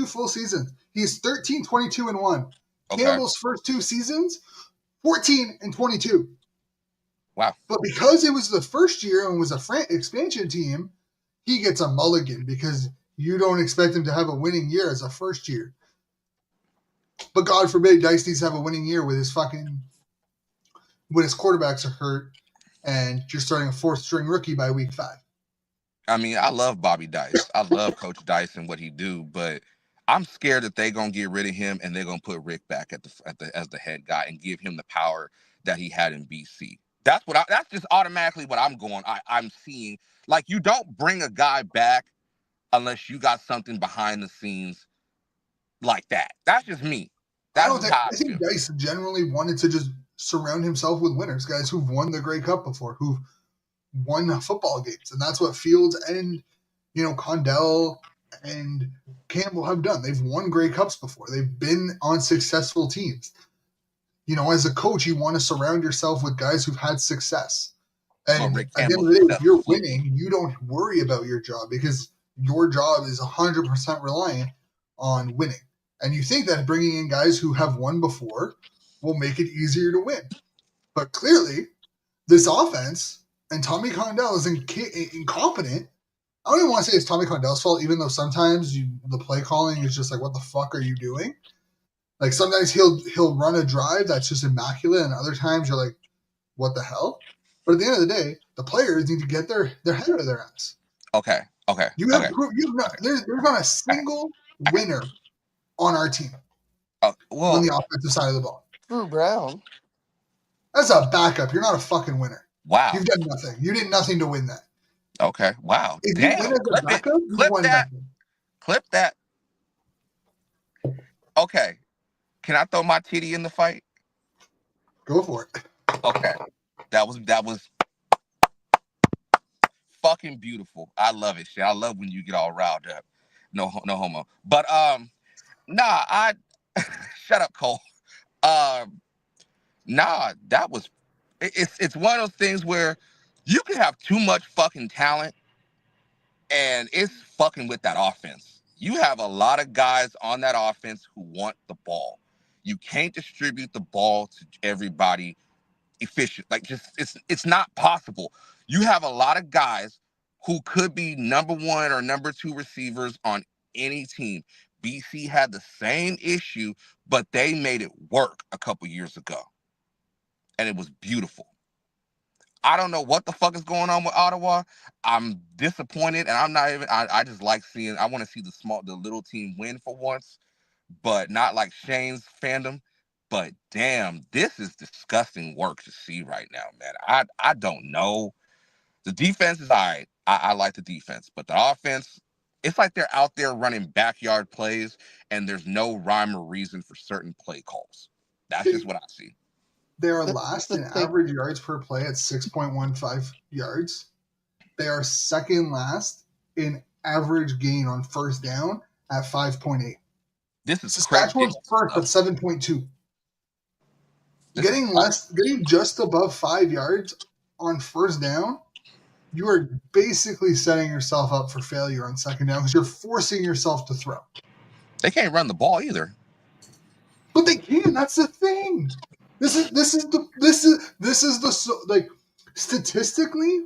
full seasons, he's 13-22-1. Okay. Campbell's first 2 seasons, 14-22. Wow. But because it was the first year and was a expansion team, he gets a mulligan because you don't expect him to have a winning year as a first year. But God forbid Dice needs to have a winning year when his quarterbacks are hurt and you're starting a 4th-string rookie by week 5. I mean, I love Bobby Dice. I love Coach Dice and what he do, but I'm scared that they're gonna get rid of him and they're gonna put Rick back as the head guy and give him the power that he had in BC. That's just automatically what I'm seeing. Like, you don't bring a guy back unless you got something behind the scenes like that. That's just me. I think Dice generally wanted to just surround himself with winners, guys who've won the Grey Cup before, who've won football games, and that's what Fields and Condell and Campbell have done. They've won Grey Cups before. They've been on successful teams. As a coach, you want to surround yourself with guys who've had success. And at the end of the day, if you're winning, you don't worry about your job because your job is 100% reliant on winning. And you think that bringing in guys who have won before will make it easier to win. But clearly, this offense and Tommy Condell is incompetent. I don't even want to say it's Tommy Condell's fault, even though sometimes the play calling is just like, what the fuck are you doing? Like, sometimes he'll run a drive that's just immaculate, and other times you're like, what the hell? But at the end of the day, the players need to get their head out of their ass. Okay. There's not a single winner on our team on the offensive side of the ball. Drew Brown. That's a backup. You're not a fucking winner. Wow. You've done nothing. You did nothing to win that. Okay. Wow. If you win as a backup, you won nothing. Clip that. Okay. Can I throw my titty in the fight? Go for it. Okay. That was fucking beautiful. I love it, shit. I love when you get all riled up. No homo. But shut up, Cole. That was it's one of those things where You can have too much fucking talent, and it's fucking with that offense. You have a lot of guys on that offense who want the ball. You can't distribute the ball to everybody efficient. Like, just it's not possible. You have a lot of guys who could be number one or number two receivers on any team. BC had the same issue, but they made it work a couple years ago, and it was beautiful. I don't know what the fuck is going on with Ottawa. I'm disappointed, and I'm not even. I just like seeing. I want to see the little team win for once, but not like Shane's fandom. But damn, this is disgusting work to see right now, man. I don't know. The defense is all right. I like the defense, but the offense, it's like they're out there running backyard plays, and there's no rhyme or reason for certain play calls. That's just what I see. They are That's last the in thing. average yards per play at 6.15 yards. They are second last in average gain on first down at 5.8. This is Saskatchewan's first at 7.2. Getting just above 5 yards on first down, you are basically setting yourself up for failure on second down because you're forcing yourself to throw. They can't run the ball either. But they can. That's the thing. This is the like statistically,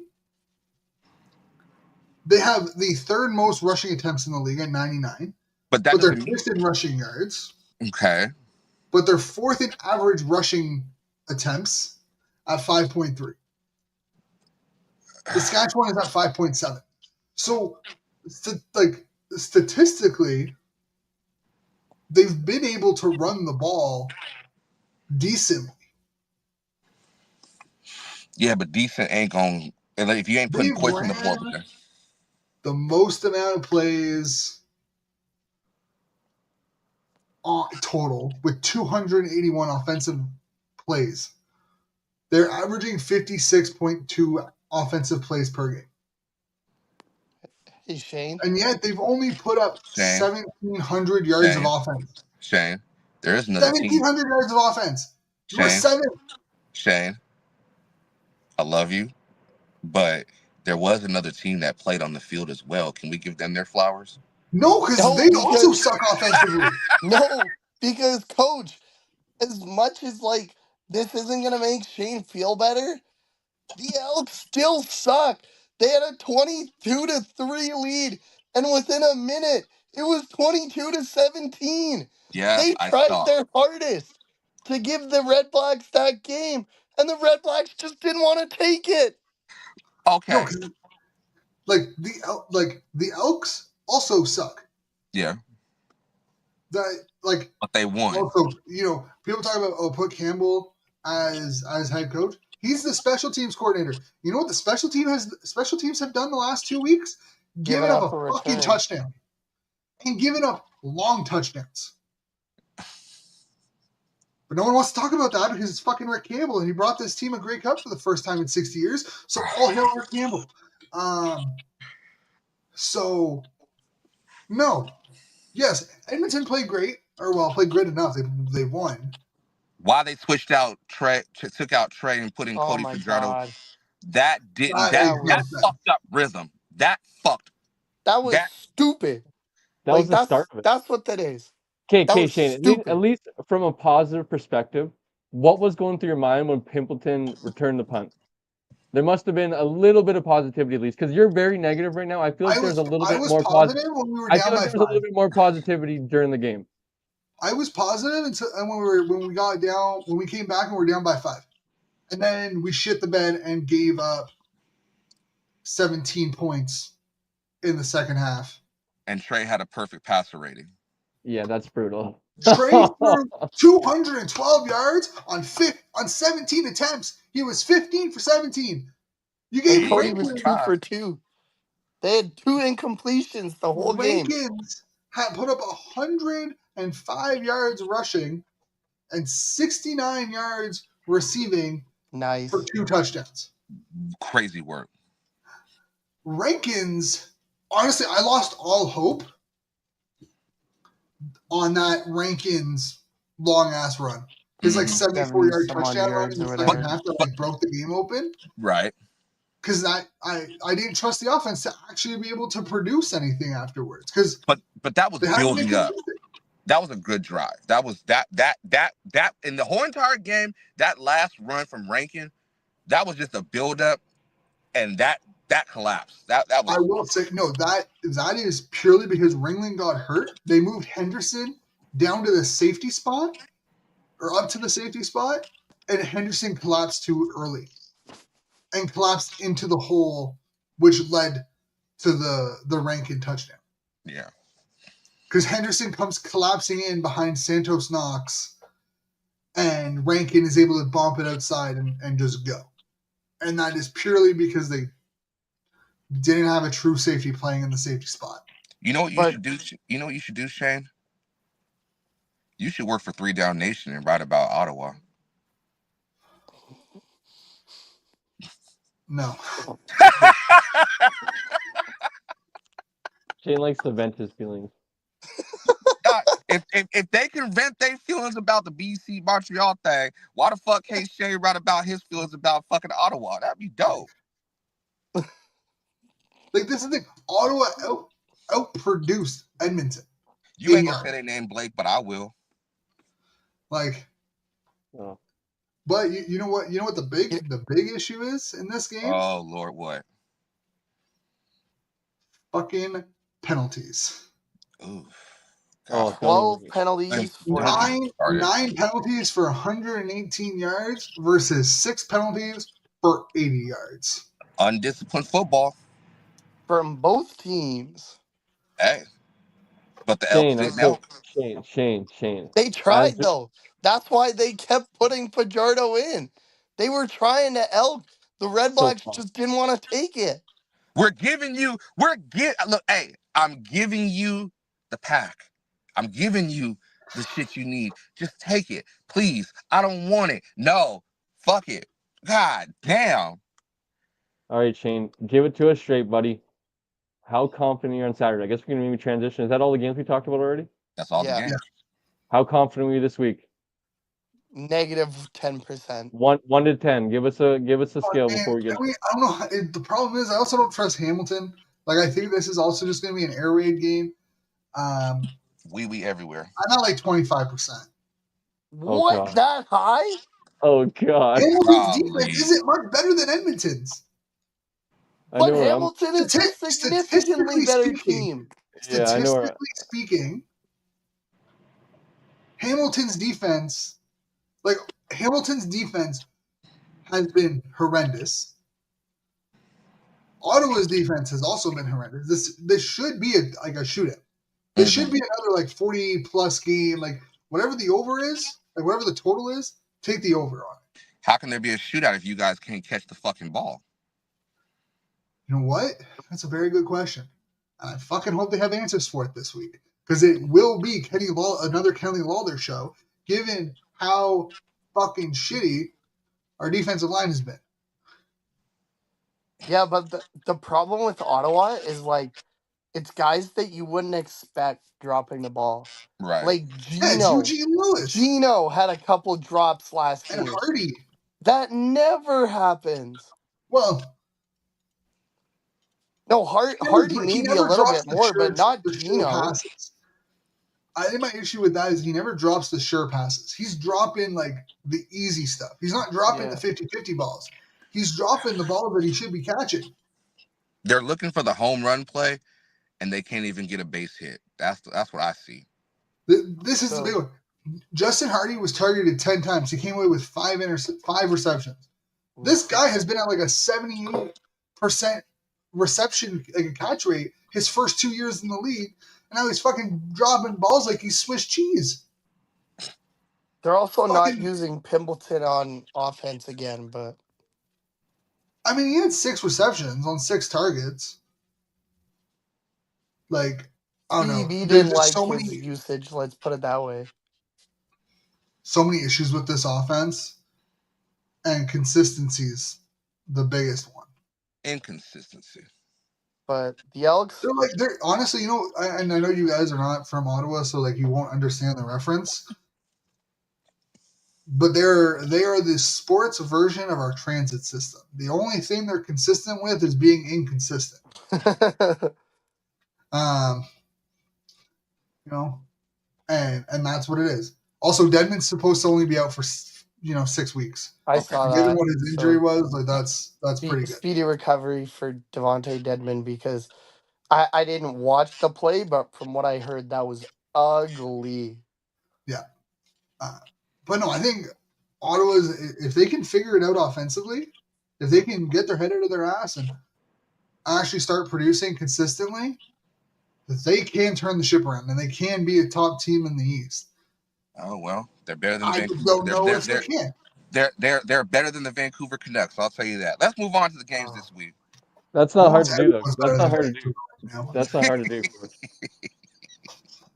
they have the third most rushing attempts in the league at 99. But they're doesn't mean first in rushing yards. Okay. But they're fourth in average rushing attempts at 5.3. Saskatchewan is at 5.7. So, statistically, they've been able to run the ball decently. Yeah, but decent ain't going. If you ain't putting points on the board, the most amount of plays total with 281 offensive plays. They're averaging 56.2 offensive plays per game. Hey, Shane. And yet they've only put up Shane. 1,700 yards of offense. Shane, there is another 1,700 yards of offense. You were seventh. Shane, I love you, but there was another team that played on the field as well. Can we give them their flowers? No, because they also suck offensively. No, because Coach, as much as like this isn't gonna make Shane feel better, the Elks still suck. They had a 22-3 lead, and within a minute, it was 22-17. Yes, they tried their hardest to give the Red Blacks that game, and the Red Blacks just didn't want to take it. Okay. No, the Elks also suck. Yeah. But they won. Also, people talk about put Campbell as head coach. He's the special teams coordinator. You know what the special teams have done the last 2 weeks? Giving up a fucking touchdown and giving up long touchdowns. But no one wants to talk about that because it's fucking Rick Campbell, and he brought this team a Grey Cup for the first time in 60 years. So all hail Rick Campbell. So no, yes, Edmonton played great, played great enough. They won. Why they switched out Trey, took out Trey and put in Cody Fajardo? That fucked up rhythm. That was stupid. That was the start of it. That's what that is. Okay, Shane, at least from a positive perspective, what was going through your mind when Pimpleton returned the punt? There must have been a little bit of positivity at least, because you're very negative right now. I feel like there's a little bit more positive. When we were I down feel like by there's a little bit more positivity during the game. I was positive until when we came back and we were down by 5. And then we shit the bed and gave up 17 points in the second half. And Trey had a perfect passer rating. Yeah, that's brutal. Trey threw 212 yards on 17 attempts. He was 15 for 17. You gave Cody was 2 for 2. They had 2 incompletions the whole game. Rankins had put up 105 yards rushing and 69 yards receiving for 2 touchdowns. Crazy work. Rankins, honestly, I lost all hope on that Rankins long ass run. His 74-yard touchdown run in the second half that broke the game open. Right. because I didn't trust the offense to actually be able to produce anything afterwards. Because But that was they haven't been building up. consistent. That was a good drive. That was that in the whole entire game. That last run from Rankin, that was just a build up, and that collapsed. That I was will say no. That is purely because Ringling got hurt. They moved Henderson down to the safety spot or up to the safety spot, and Henderson collapsed too early and collapsed into the hole, which led to the Rankin touchdown. yeah. Because Henderson comes collapsing in behind Santos Knox, and Rankin is able to bump it outside and just go. And that is purely because they didn't have a true safety playing in the safety spot. You know what you should do? You know what you should do, Shane? You should work for 3 Down Nation and write about Ottawa. No. Shane likes to vent his feelings. If they can vent their feelings about the BC Montreal thing, why the fuck can't Shane write about his feelings about fucking Ottawa? That'd be dope. Like, this is the thing. Ottawa outproduced Edmonton. You ain't gonna say their name, Blake, but I will. Like, Oh. but you know what? You know what the big issue is in this game? Oh Lord, what? Fucking penalties. Ooh. Oh, 12 penalties for nine penalties for 118 yards versus 6 penalties for 80 yards. Undisciplined football from both teams. Hey, but the Elks didn't help. Shane. They tried though. That's why they kept putting Fajardo in. They were trying to Elk. The Red Blacks just didn't want to take it. Look, hey, I'm giving you the pack. I'm giving you the shit you need. Just take it. Please. I don't want it. No. Fuck it. God damn. All right, Shane. Give it to us straight, buddy. How confident are you on Saturday? I guess we're going to maybe transition. Is that all the games we talked about already? That's all the games. Yeah. How confident are you this week? Negative 10%. 1 to 10. Give us a scale before we get. I don't know. The problem is I also don't trust Hamilton. Like, I think this is also just going to be an air raid game. Wee everywhere. I'm at like 25%. What? That high? Oh God! Hamilton's defense isn't much better than Edmonton's. But Hamilton is a significantly better team. Statistically speaking, Hamilton's defense has been horrendous. Ottawa's defense has also been horrendous. This should be a shootout. This should be another like 40+ game, like whatever the over is, like whatever the total is, take the over on it. How can there be a shootout if you guys can't catch the fucking ball? You know what? That's a very good question. And I fucking hope they have answers for it this week. Because it will be another Kenny Lawler show, given how fucking shitty our defensive line has been. Yeah, but the problem with Ottawa is like it's guys that you wouldn't expect dropping the ball. Right. Like Gino. Yeah, it's Eugene Lewis. Gino had a couple drops last year. And Hardy. That never happens. Well, no, Hardy maybe a little bit more, but not Gino. I think my issue with that is he never drops the sure passes. He's dropping like the easy stuff. He's not dropping the 50-50 balls. He's dropping the ball that he should be catching. They're looking for the home run play, and they can't even get a base hit. That's what I see. This is the big one. Justin Hardy was targeted 10 times. He came away with 5 receptions. This guy has been at like a 78% reception catch rate his first 2 years in the league, and now he's fucking dropping balls like he's Swiss cheese. They're also not using Pimbleton on offense again, but I mean, he had 6 receptions on 6 targets. Like, I don't know. He didn't like his usage, let's put it that way. So many issues with this offense, and consistency's the biggest one. Inconsistency. But the Elks, they're honestly, you know, and I know you guys are not from Ottawa, so like you won't understand the reference. but they are the sports version of our transit system. The only thing they're consistent with is being inconsistent. Um, you know, and that's what it is. Also, Dedman's supposed to only be out for 6 weeks. I Okay. saw Given that. what his injury So was, like that's pretty good. speedy recovery for Devontae Dedman because I didn't watch the play, but from what I heard, that was ugly. Yeah, but no, I think Ottawa's if they can figure it out offensively, if they can get their head out of their ass and actually start producing consistently, they can turn the ship around and they can be a top team in the East. Oh well, they're better than the I just Vancouver. don't know if they can. They're better than the Vancouver Canucks. I'll tell you that. Let's move on to the games Oh. this week. That's not hard Almost to do, though. everyone's That's better not than hard to do. Vancouver right now. That's not hard to do.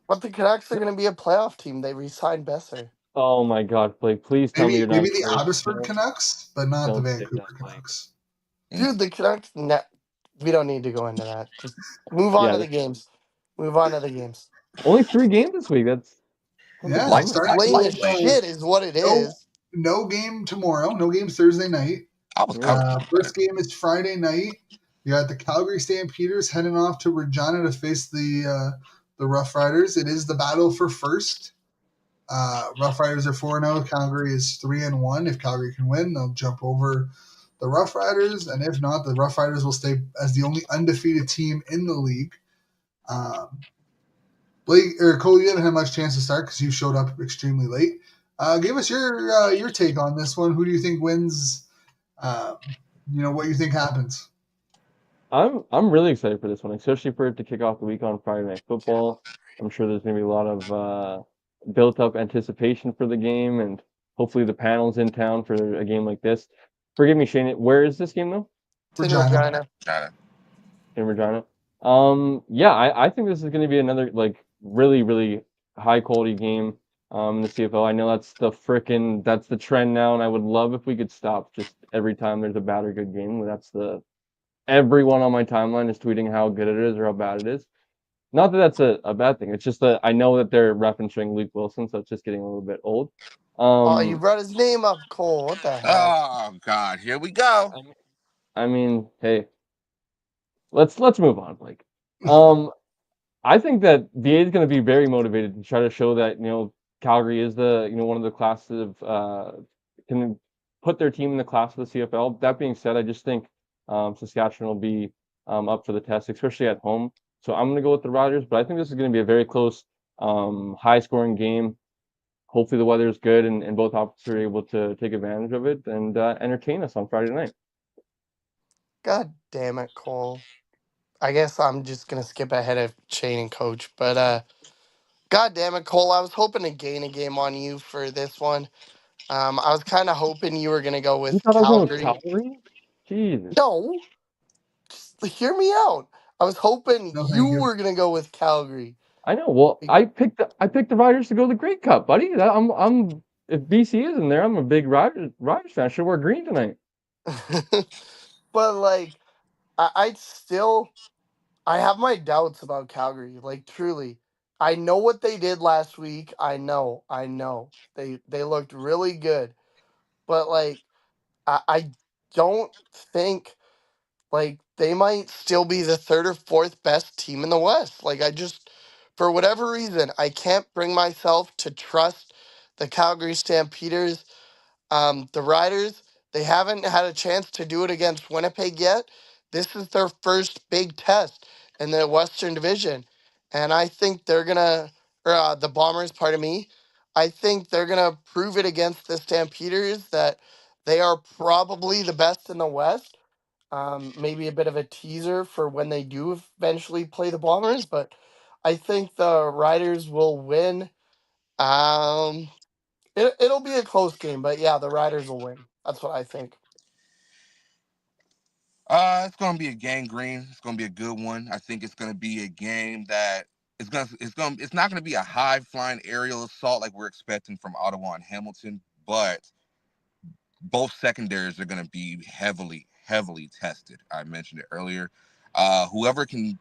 But the Canucks are going to be a playoff team. They re-signed Besser. Oh my God, Blake! Please tell me Maybe you're maybe not the serious. Abbotsford Canucks, but not the Don't say Vancouver that, Blake. Canucks. Dude, the Canucks. We don't need to go into that. Just move on Yeah, to the games. Move on to the games. only 3 games this week. That's a Yeah, Light, bummer. starting light, Lame with as lightweight. shit is what it no is. no game tomorrow, no game Thursday night. I was Yeah. comfortable with First that. game is Friday night. You got the Calgary Stampeders heading off to Regina to face the Rough Riders. It is the battle for first. Rough Riders are 4-0. Calgary is 3-1. If Calgary can win, they'll jump over the Rough Riders, and if not, the Rough Riders will stay as the only undefeated team in the league. Blake or Cole, you haven't had much chance to start because you showed up extremely late. Give us your take on this one. Who do you think wins? What you think happens? I'm really excited for this one, especially for it to kick off the week on Friday Night Football. I'm sure there's gonna be a lot of built up anticipation for the game, and hopefully the panel's in town for a game like this. Forgive me, Shane. Where is this game though? It's in Regina. Regina. Got it. In Regina. Yeah, I think this is going to be another like really, really high quality game in the CFL. I know that's the trend now, and I would love if we could stop just every time there's a bad or good game. Everyone on my timeline is tweeting how good it is or how bad it is. Not that that's a bad thing. It's just that I know that they're referencing Luke Wilson, so it's just getting a little bit old. Oh, you brought his name up, Cole. What the heck? Oh God, here we go. I mean, hey, let's move on, Blake. Um, I think that VA is going to be very motivated to try to show that Calgary is the one of the classes of can put their team in the class of the CFL. That being said, I just think Saskatchewan will be up for the test, especially at home. So I'm going to go with the Riders, but I think this is going to be a very close, high-scoring game. Hopefully the weather is good and both opposites are able to take advantage of it and entertain us on Friday night. God damn it, Cole. I guess I'm just gonna skip ahead of Shane and Coach, but God damn it, Cole. I was hoping to gain a game on you for this one. I was kind of hoping you were gonna go You with thought I was going with Calgary. Calgary? Jesus. No, just hear me out. I was hoping No, you thank you. were gonna go with Calgary. I know. Well, I picked the Riders to go to the Grey Cup, buddy. I'm if BC is in there, I'm a big Riders fan. I should wear green tonight. But like, I still I have my doubts about Calgary. Like truly, I know what they did last week. I know they looked really good, but like I don't think like they might still be the third or fourth best team in the West. Like I just for whatever reason I can't bring myself to trust the Calgary Stampeders. The Riders, they haven't had a chance to do it against Winnipeg yet. This is their first big test in the Western Division. And I think they're going to, or the Bombers, pardon me, I think they're going to prove it against the Stampeders that they are probably the best in the West. Maybe a bit of a teaser for when they do eventually play the Bombers, but I think the Riders will win. Um, it'll be a close game, but yeah, the Riders will win. That's what I think. It's gonna be a gangrene. It's gonna be a good one. I think it's gonna be a game that it's not gonna be a high flying aerial assault like we're expecting from Ottawa and Hamilton, but both secondaries are gonna be heavily tested. I mentioned it earlier. Whoever can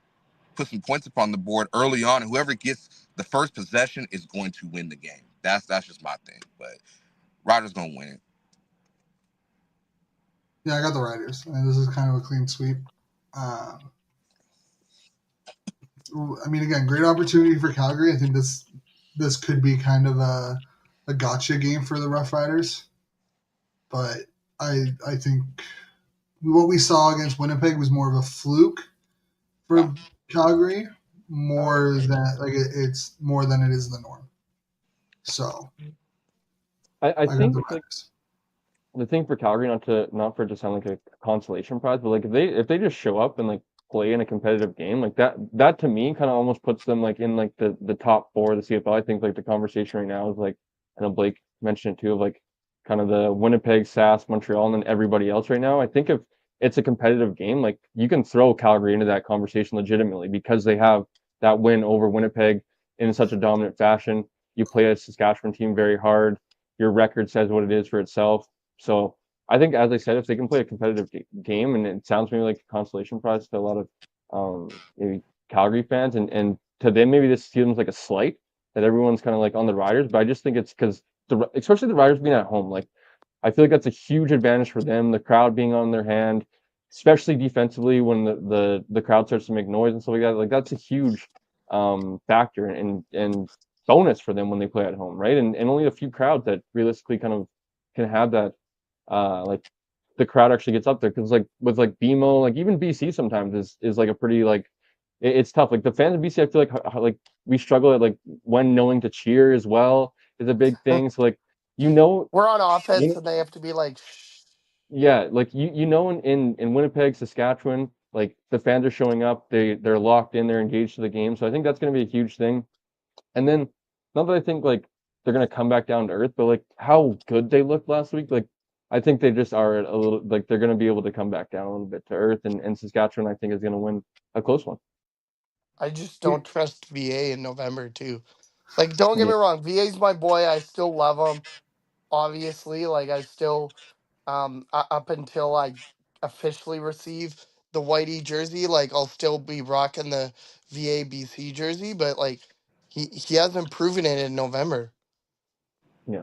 put some points upon the board early on, and whoever gets the first possession is going to win the game. That's just my thing. But Riders gonna win it. Yeah, I got the Riders. I mean, this is kind of a clean sweep. I mean, again, great opportunity for Calgary. I think this could be kind of a gotcha game for the Rough Riders, but I think what we saw against Winnipeg was more of a fluke for Calgary, more than it's more than it is the norm. So I I got the think like Riders. the thing for Calgary, not for it to sound like a consolation prize, but like if they just show up and like play in a competitive game, like that to me kind of almost puts them like in like the top four of the CFL. I think like the conversation right now is like, I know Blake mentioned it too, of like kind of the Winnipeg, Sask, Montreal, and then everybody else right now. I think if it's a competitive game, like you can throw Calgary into that conversation legitimately because they have that win over Winnipeg in such a dominant fashion. You play a Saskatchewan team very hard. Your record says what it is for itself. So I think, as I said, if they can play a competitive game, and it sounds maybe like a consolation prize to a lot of maybe Calgary fans, and to them maybe this seems like a slight that everyone's kind of like on the Riders, but I just think it's because especially the Riders being at home, like I feel like that's a huge advantage for them. The crowd being on their hand, especially defensively when the crowd starts to make noise and stuff like that. Like that's a huge factor and bonus for them when they play at home, right? And only a few crowds that realistically kind of can have that like the crowd actually gets up there because like with like BMO, like even BC sometimes is like a pretty like it's tough. Like the fans of BC, I feel like we struggle at like when knowing to cheer as well is a big thing. So like you know, We're on you offense know and they have to be like, shh. yeah, like you know in Winnipeg, Saskatchewan, like the fans are showing up, they're locked in, they're engaged to the game. So I think that's going to be a huge thing. And then not that I think like they're gonna come back down to earth, but like how good they looked last week, like I think they just are a little like they're gonna be able to come back down a little bit to earth, and Saskatchewan I think is gonna win a close one. I just don't trust VA in November too. Like, don't get me wrong, VA's my boy. I still love him. Obviously, like I still, up until I officially receive the whitey jersey, like I'll still be rocking the VA BC jersey. But like, he hasn't proven it in November. Yeah,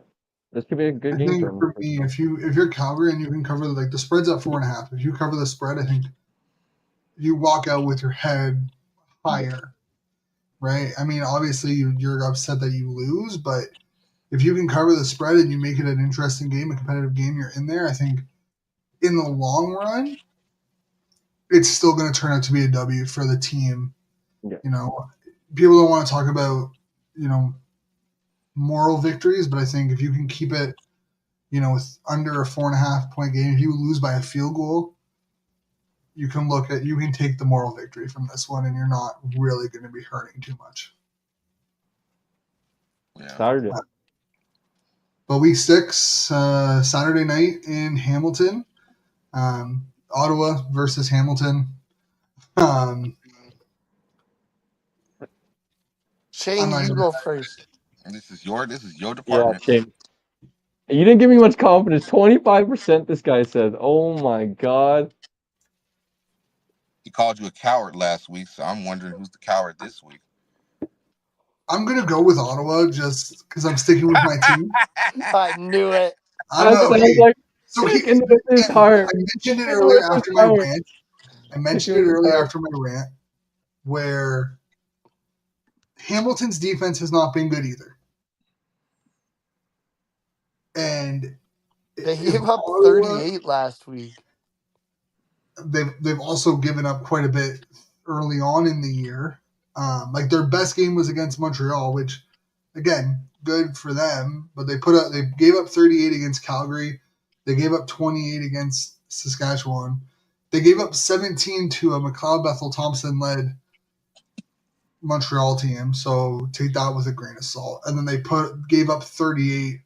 this could be a good I game for think him. for me, if you're Calgary and you can cover like the spread's at 4.5. If you cover the spread, I think you walk out with your head higher, right? I mean, obviously you're upset that you lose, but if you can cover the spread and you make it an interesting game, a competitive game, you're in there. I think in the long run, it's still going to turn out to be a W for the team. Yeah, You know, people don't want to talk about moral victories, but I think if you can keep it, with under a 4.5 point game, if you lose by a field goal, you can take the moral victory from this one, and you're not really going to be hurting too much. Yeah. Saturday. But week 6, Saturday night in Hamilton, Ottawa versus Hamilton. I'm Shane, not you even. go first. This is your Yeah, department. Shane. You didn't give me much confidence. 25%. This guy said, "Oh my god." He called you a coward last week, so I'm wondering who's the coward this week. I'm gonna go with Ottawa just because I'm sticking with my team. I knew it. I'm That sounds okay. like So sticking with his heart. I mentioned it Sticking earlier with his after my heart. rant. I mentioned Sticking it with his earlier heart. after my rant, where Hamilton's defense has not been good either, and They if gave up Ottawa 38 last week. they've also given up quite a bit early on in the year. Like their best game was against Montreal, which again, good for them. But they gave up 38 against Calgary. They gave up 28 against Saskatchewan. They gave up 17 to a McLeod Bethel Thompson led Montreal team. So take that with a grain of salt. And then they gave up 38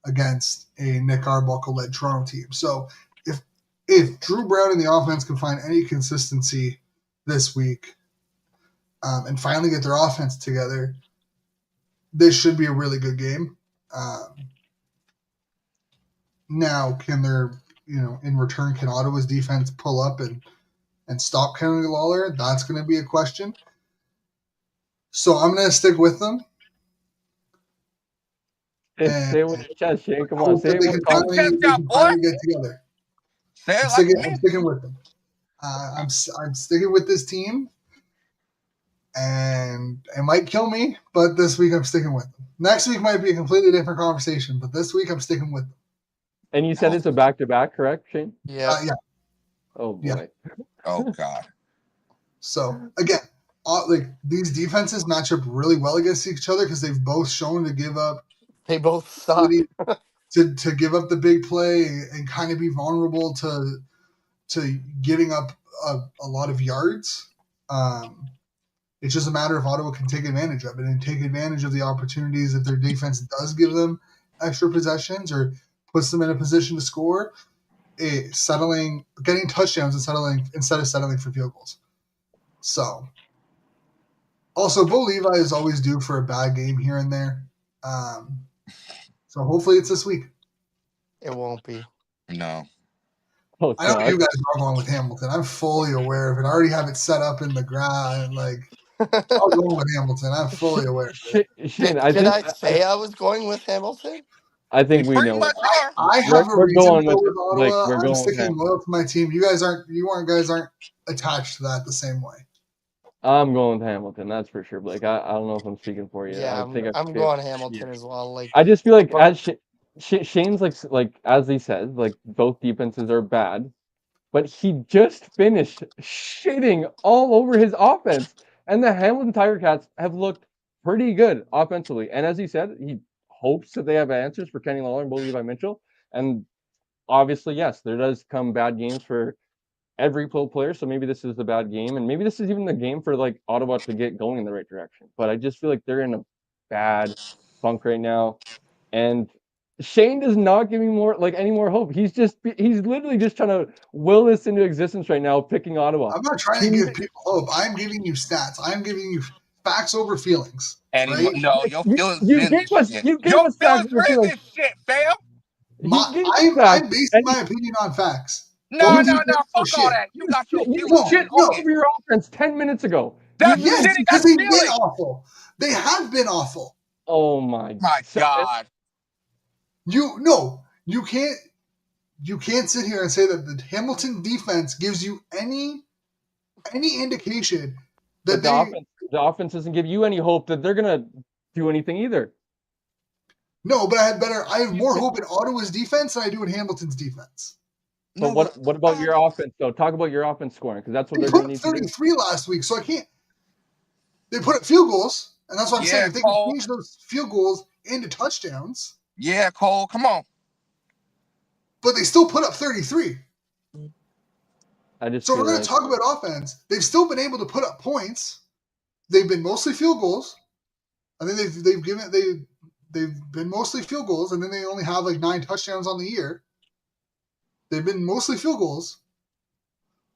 against a Nick Arbuckle led Toronto team. So if Drew Brown and the offense can find any consistency this week and finally get their offense together, this should be a really good game. Now, can in return, can Ottawa's defense pull up and stop Kennedy Lawler? That's going to be a question. So I'm going to stick with them. Say it with your chest, Shane. Come on, Hope say that it they one can time. finally get together. Say it I'm like sticking, me. I'm sticking with them. I'm sticking with this team, and it might kill me, but this week I'm sticking with them. Next week might be a completely different conversation, but this week I'm sticking with them. And you said it's a back-to-back, correct, Shane? Yeah. Yeah. Oh boy. Oh God. So again, like these defenses match up really well against each other because they've both shown to give up They both suck. to give up the big play and kind of be vulnerable to giving up a lot of yards. It's just a matter if Ottawa can take advantage of it and take advantage of the opportunities that their defense does give them extra possessions or puts them in a position to score, getting touchdowns instead of settling for field goals. So, also, Bo Levi is always due for a bad game here and there. So hopefully it's this week. It won't be. No. Oh I know God. you guys are going with Hamilton. I'm fully aware of it. I already have it set up in the ground. Like, I'll go with Hamilton. I'm fully aware of it. Shane, Did I say I was going with Hamilton? I think You we pretty know. much are. I have a We're reason to going go with with like Ottawa. we're I'm going with sticking Hamilton. loyal to my team. You guys aren't attached to that the same way. I'm going with Hamilton, that's for sure. Blake, I don't know if I'm speaking for you. Yeah, I think I'm going Hamilton as well. Like, I just feel like but as Shane's like as he said, like both defenses are bad, but he just finished shitting all over his offense, and the Hamilton Tiger Cats have looked pretty good offensively. And as he said, he hopes that they have answers for Kenny Lawler and Bo Levi Mitchell. And obviously, yes, there does come bad games for every player. So maybe this is the bad game, and maybe this is even the game for like Ottawa to get going in the right direction. But I just feel like they're in a bad funk right now, and Shane does not give me any more hope. He's literally just trying to will this into existence right now, picking Ottawa. I'm not trying to give people hope. I'm giving you stats. I'm giving you facts over feelings. Right? No, your feelings You in gave this us shit. you gave Your us facts feelings for are in feelings. this shit, fam. He gave us facts, I'm basing and my opinion on facts. No, Both no, defenses no. are Fuck all shit. that. You got your you feelings in shit this all shit. over your offense 10 minutes ago. You That's literally Yes, shitty. because That's they've been feelings. awful. They have been awful. Oh my My God. You can't sit here and say that the Hamilton defense gives you any indication that But the offense doesn't give you any hope that they're gonna do anything either. no, but I have more hope in Ottawa's defense than I do in Hamilton's defense. But No, what about your offense though? Talk about your offense scoring because that's what They they're put gonna up need to do. 33 last week, so I can't. They put up field goals, and that's what I'm saying. Yeah, If they can Cole. change those field goals into touchdowns, Yeah, Cole. Come on. but they still put up 33. I just So feel we're going to like talk about offense. They've still been able to put up points. They've been mostly field goals. I think they've been mostly field goals, and then they only have like 9 touchdowns on the year. They've been mostly field goals,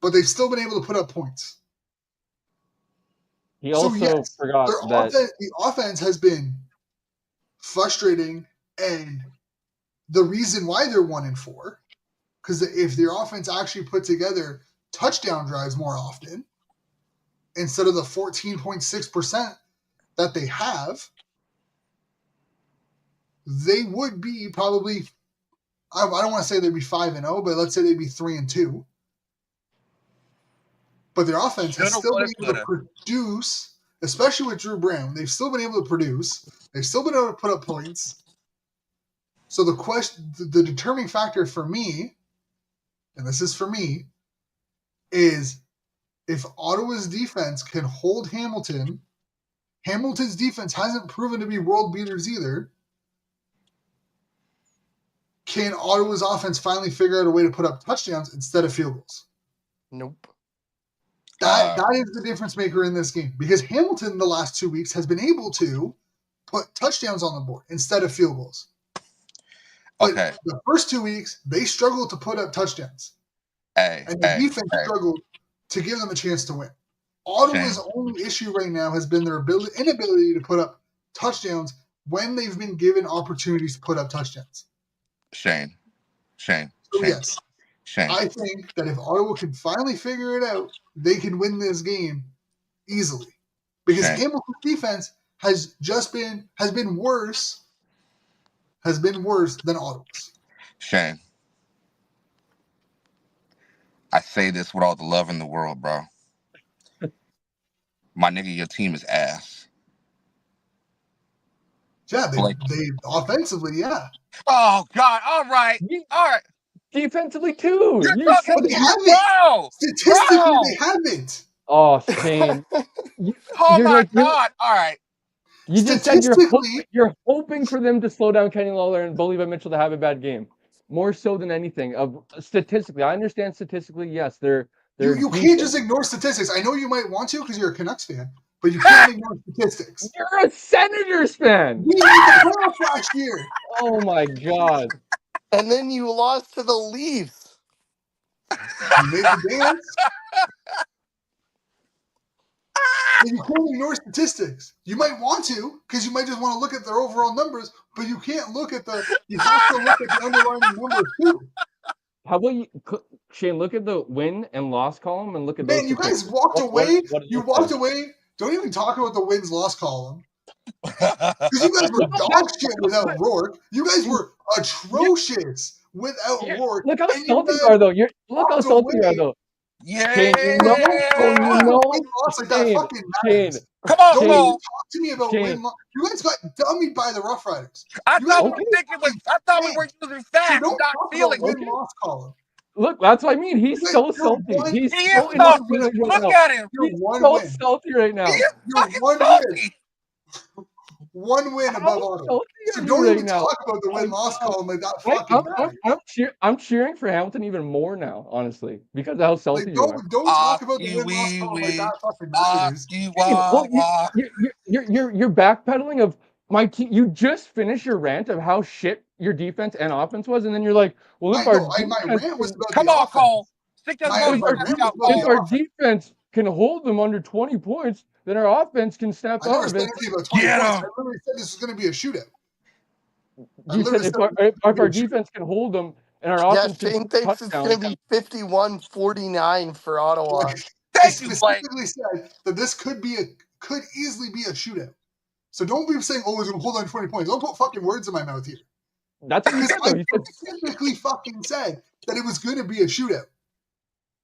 but they've still been able to put up points. he So also yes, forgot that the offense has been frustrating, and the reason why they're 1-4, because if their offense actually put together touchdown drives more often instead of the 14.6% that they have, they would be probably. I don't want to say they'd be 5-0, but let's say they'd be 3-2. But their offense has Shoulda, still woulda, been able to coulda. produce, especially with Drew Brown. They've still been able to produce. They've still been able to put up points. So the determining factor for me, and this is for me, is if Ottawa's defense can hold Hamilton. Hamilton's defense hasn't proven to be world beaters either. Can Ottawa's offense finally figure out a way to put up touchdowns instead of field goals? nope. That is the difference maker in this game, because Hamilton the last 2 weeks has been able to put touchdowns on the board instead of field goals. But Okay. the first 2 weeks, they struggled to put up touchdowns. Hey, And the defense struggled to give them a chance to win. Ottawa's only issue right now has been their inability to put up touchdowns when they've been given opportunities to put up touchdowns. Shane. So yes, I think that if Ottawa can finally figure it out, they can win this game easily. Because Hamilton's defense has been worse has been worse than Ottawa's. Shane, I say this with all the love in the world, bro. My nigga, your team is ass. Yeah, Blake. they offensively, yeah. Oh God! All right. Defensively too. You're You talking, said But they it. haven't. Statistically, bro. they haven't. Oh, Shane. Oh You're my like God! All right. you just said Statistically, you're hoping for them to slow down Kenny Lawler and Bolívar Mitchell to have a bad game. More so than anything. Statistically, I understand statistically, yes, they're you can't just decent. ignore statistics. I know you might want to because you're a Canucks fan, but you can't ignore statistics. You're a Senators fan. We made the playoffs last year. Oh my God. And then you lost to the Leafs. You made the dance. And you can't ignore statistics. You might want to, because you might just want to look at their overall numbers, but you can't look at the. You have to look at the underlying numbers too. How about you, Shane? Look at the win and loss column and look at those Man, you guys statistics. walked away. What does You it say? walked away. Don't even talk about the wins loss column. Because you guys No, were dog shit without Rourke. You guys were you, atrocious without Rourke. look how And you salty guys you are, though. Look how walked salty you are, away. though. Yeah. Shane, you know, Shane, you Talk about know, win loss like that Shane, fucking Shane, matters. Come on, Don't even Shane, talk to me about Shane. win loss. You guys got dummied by the Rough Riders. I You guys thought we were were Okay, thinking was. fucking I thought we shit. were using So facts, don't not talk about feelings. win okay. loss column. Look, that's what I mean. He's You guys, so you're salty. one. He's He is so You're one salty. win. infuriated right Look now. at him. You're He's one so win. salty right He now. is You're fucking one win. salty. One win How above Ottawa. salty So are you don't right even now? talk about the Oh win my loss God. column like that fucking matters. I'm cheering for Hamilton even more now, honestly, because of how salty Like you are. don't talk about the Oski win loss wee column like wee. that fucking matters. Oski Shane, wah well, wah. you're backpedaling of my team. You just finished your rant of how shit your defense and offense was, and then you're like, well, if I our know. My defense rant was can, about Come the on, Cole. offense. Stick those My votes my in rant your was mouth, about if the Cole. our offense. defense can hold them under 20 points, then our offense can snap I out never of said it. anything about 20 Get points. I him. literally said this was going to be a shootout. I You said literally if said it was if going our to be a shootout. defense can hold them and our Yeah, offense can Shane score thinks it's going touchdowns, to be 51-49 for Ottawa. Like, I Thank you, Blake. specifically said that this could easily be a shootout. So don't be saying, "Oh, it's going to hold on 20 points." Don't put fucking words in my mouth here. that's what you Because said I though. You said specifically fucking said that it was going to be a shootout.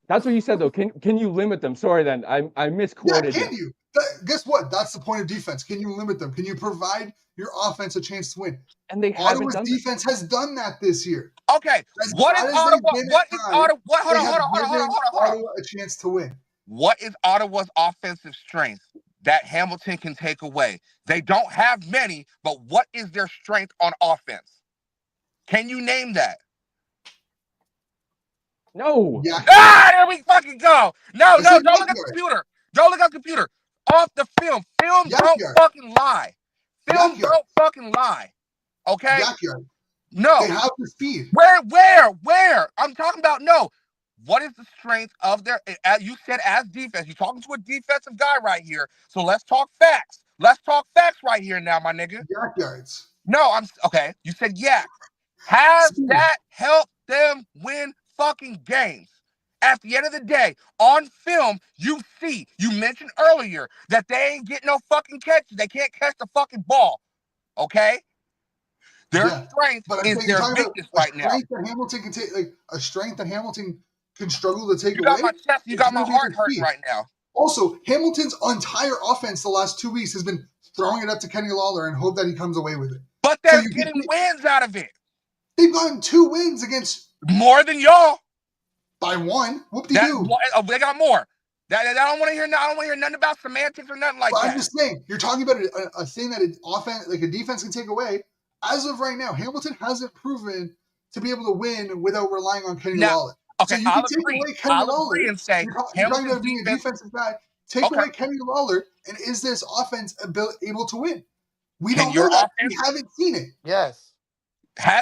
that's what you said though. Can you limit them? Sorry, then I Yeah, misquoted can you. you? Guess what? That's the point of defense. Can you limit them? Can you provide your offense a chance to win? And they haven't Ottawa's done that. defense has done that this year. Okay. As What is bad as they've Ottawa? been What at is times, Ottawa? What? Hold they on, have hold on, hold on, hold on, given hold on, hold on. Ottawa a chance to win. What is Ottawa's offensive strength that Hamilton can take away? They don't have many, but what is their strength on offense? Can you name that? No. Yeah, There we fucking go. No, I said don't look at the backyard. computer. Don't look at the computer. Off the film. Film don't Backyard. fucking lie. Film Backyard. don't fucking lie. Okay? Backyard. No. They have the speed. Where? I'm talking about no. What is the strength of their, as you said, as defense? You're talking to a defensive guy right here. So let's talk facts. Let's talk facts right here now, my nigga. Backyards. No, okay. You said yeah. Has Speed. that helped them win fucking games? At the end of the day, on film, you mentioned earlier that they ain't getting no fucking catches. They can't catch the fucking ball. Okay? Their strength but I'm is saying you're their talking about weakness a right now. strength that Hamilton can take, like a strength that Hamilton can struggle to take You got away. my chest, you It's got my going to be heart their hurting speed. right now. Also, Hamilton's entire offense the last 2 weeks has been throwing it up to Kenny Lawler and hope that he comes away with it. But they're getting wins out of it. They've gotten 2 wins against more than y'all by 1. Whoop-de-doo. They got more. I don't want to hear. I don't want to hear nothing about semantics or nothing like but that. I'm just saying, you're talking about a thing that an offense, like a defense, can take away. As of right now, Hamilton hasn't proven to be able to win without relying on Kenny Lawler. Okay, so you can take away Kenny Lawler. I'll agree and say you're talking about being a defensive guy. Take away Kenny Lawler, and is this offense able to win? We don't know that. We haven't seen it. Yes.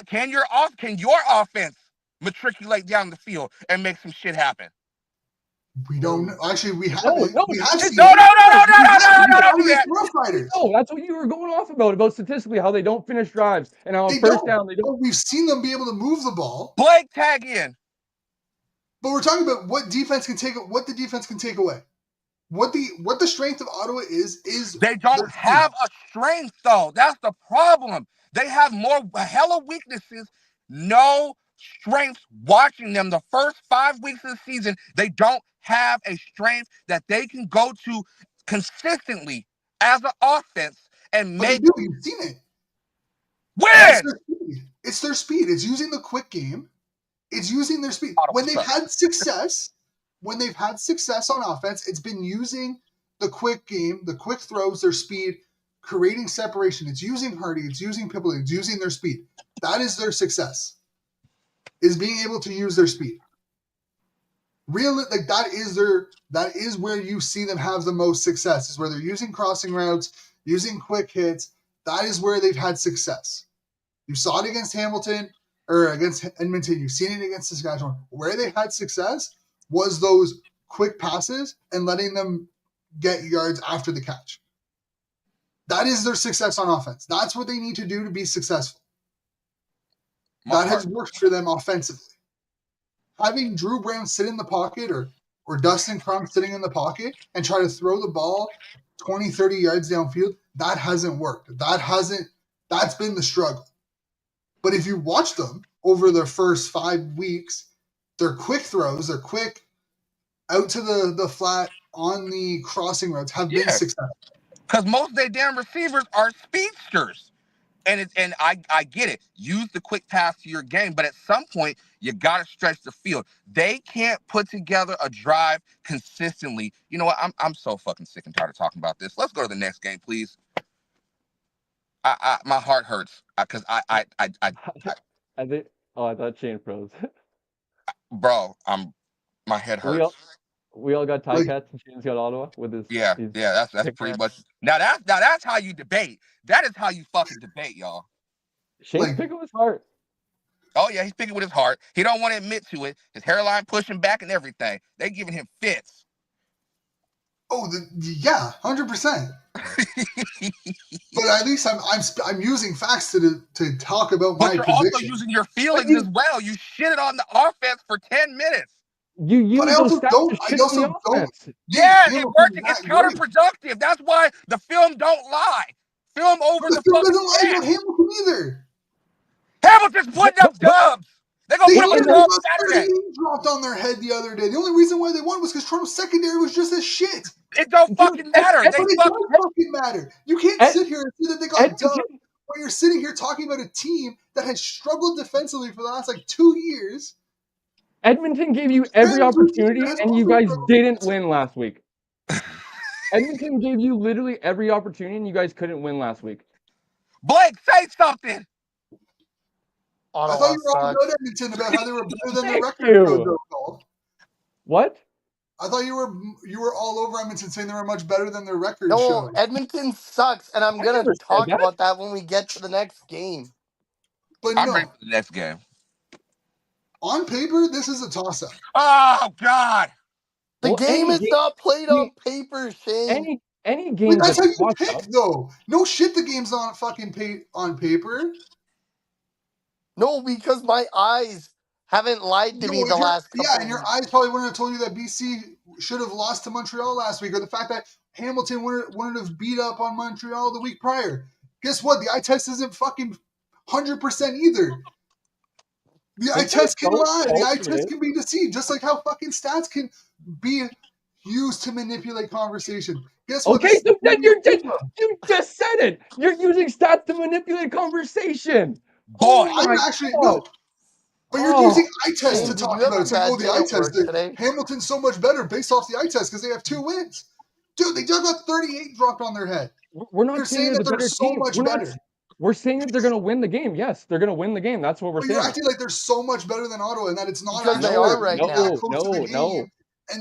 Can your offense matriculate down the field and make some shit happen? We don't know. Actually, we haven't. No, we have seen no, it. don't do that. Rough Riders. No, that's what you were going off about statistically how they don't finish drives and how on first down they don't. Well, we've seen them be able to move the ball. Blake, tag in. But we're talking about what the defense can take away. What the strength of Ottawa is they don't have a strength though. That's the problem. They have more hella weaknesses, no strengths. Watching them the first 5 weeks of the season, they don't have a strength that they can go to consistently as an offense and But they make do. You've seen it. It's win. their speed. It's their speed. It's using the quick game. It's using their speed. Ottawa When they've sucks. had success, on offense, it's been using the quick game, the quick throws, their speed, creating separation. It's using Hardy. It's using Pippler. It's using their speed. That is their success. Is being able to use their speed. That is where you see them have the most success, is where they're using crossing routes, using quick hits. That is where they've had success. You saw it against Hamilton or against Edmonton. You've seen it against Saskatchewan. Where they had success was those quick passes and letting them get yards after the catch. That is their success on offense. That's what they need to do to be successful. That has worked for them offensively. Having Drew Brown sit in the pocket or Dustin Crum sitting in the pocket and try to throw the ball 20, 30 yards downfield, that hasn't worked. That's been the struggle. But if you watch them over their first 5 weeks, their quick throws, their quick out to the flat on the crossing routes have been successful. Because most of their damn receivers are speedsters. And I get it. Use the quick pass to your game, but at some point you gotta stretch the field. They can't put together a drive consistently. You know what? I'm so fucking sick and tired of talking about this. Let's go to the next game, please. My heart hurts because I think. Oh, I thought Shane froze. Bro, my head hurts. We all got tie cats and Shane's got Ottawa with his. Yeah. That's pretty much. Now that's how you debate. That is how you fucking debate, y'all. Shane's picking with his heart. Oh yeah, he's picking with his heart. He don't want to admit to it. His hairline pushing back and everything. They giving him fits. Oh, yeah, 100%. But at least I'm using facts to talk about my position. But you're also using your feelings as well. You shitted on the offense for 10 minutes. You use those stats to shit on the offense. Yeah, it works. It's counterproductive. That's why the film don't lie. Film over the film fucking doesn't lie about Hamilton either. Hamilton's putting up dubs. They're going to put up dubs Saturday. Dropped on their head the other day. The only reason why they won was because Toronto's secondary was just as shit. It don't fucking matter. It don't fucking matter. You can't sit here and say that they got dubbed when you're sitting here talking about a team that has struggled defensively for the last 2 years. Edmonton gave you every opportunity, and you guys didn't win last week. Edmonton gave you literally every opportunity, and you guys couldn't win last week. Blake, say something. I thought you were all about Edmonton about how they were better than their record. What? I thought you were all over Edmonton saying they were much better than their record. No, Edmonton sucks, and I'm gonna talk about that when we get to the next game. But I'm ready for the next game. On paper, this is a toss-up. Oh God! The game is not played on paper, Shane. Any game. That's how you pick, though. No shit, the game's on fucking on paper. No, because my eyes haven't lied to me the last couple. Yeah, and your eyes probably wouldn't have told you that BC should have lost to Montreal last week, or the fact that Hamilton wouldn't have beat up on Montreal the week prior. Guess what? The eye test isn't fucking 100% either. The eye test can lie. The eye test can be deceived, just like how fucking stats can be used to manipulate conversation. Guess what? Okay, so then you just said it. You're using stats to manipulate conversation. Boy, I'm actually no. But you're using eye test to talk about it. Saying, the eye test. Hamilton's so much better based off the eye test because they have 2 wins. Dude, they just got 38 dropped on their head. We're not saying that they're so much better. We're saying that they're going to win the game. Yes, they're going to win the game. That's what we're saying. You're acting like they're so much better than Ottawa, and that it's not because they are right now. No.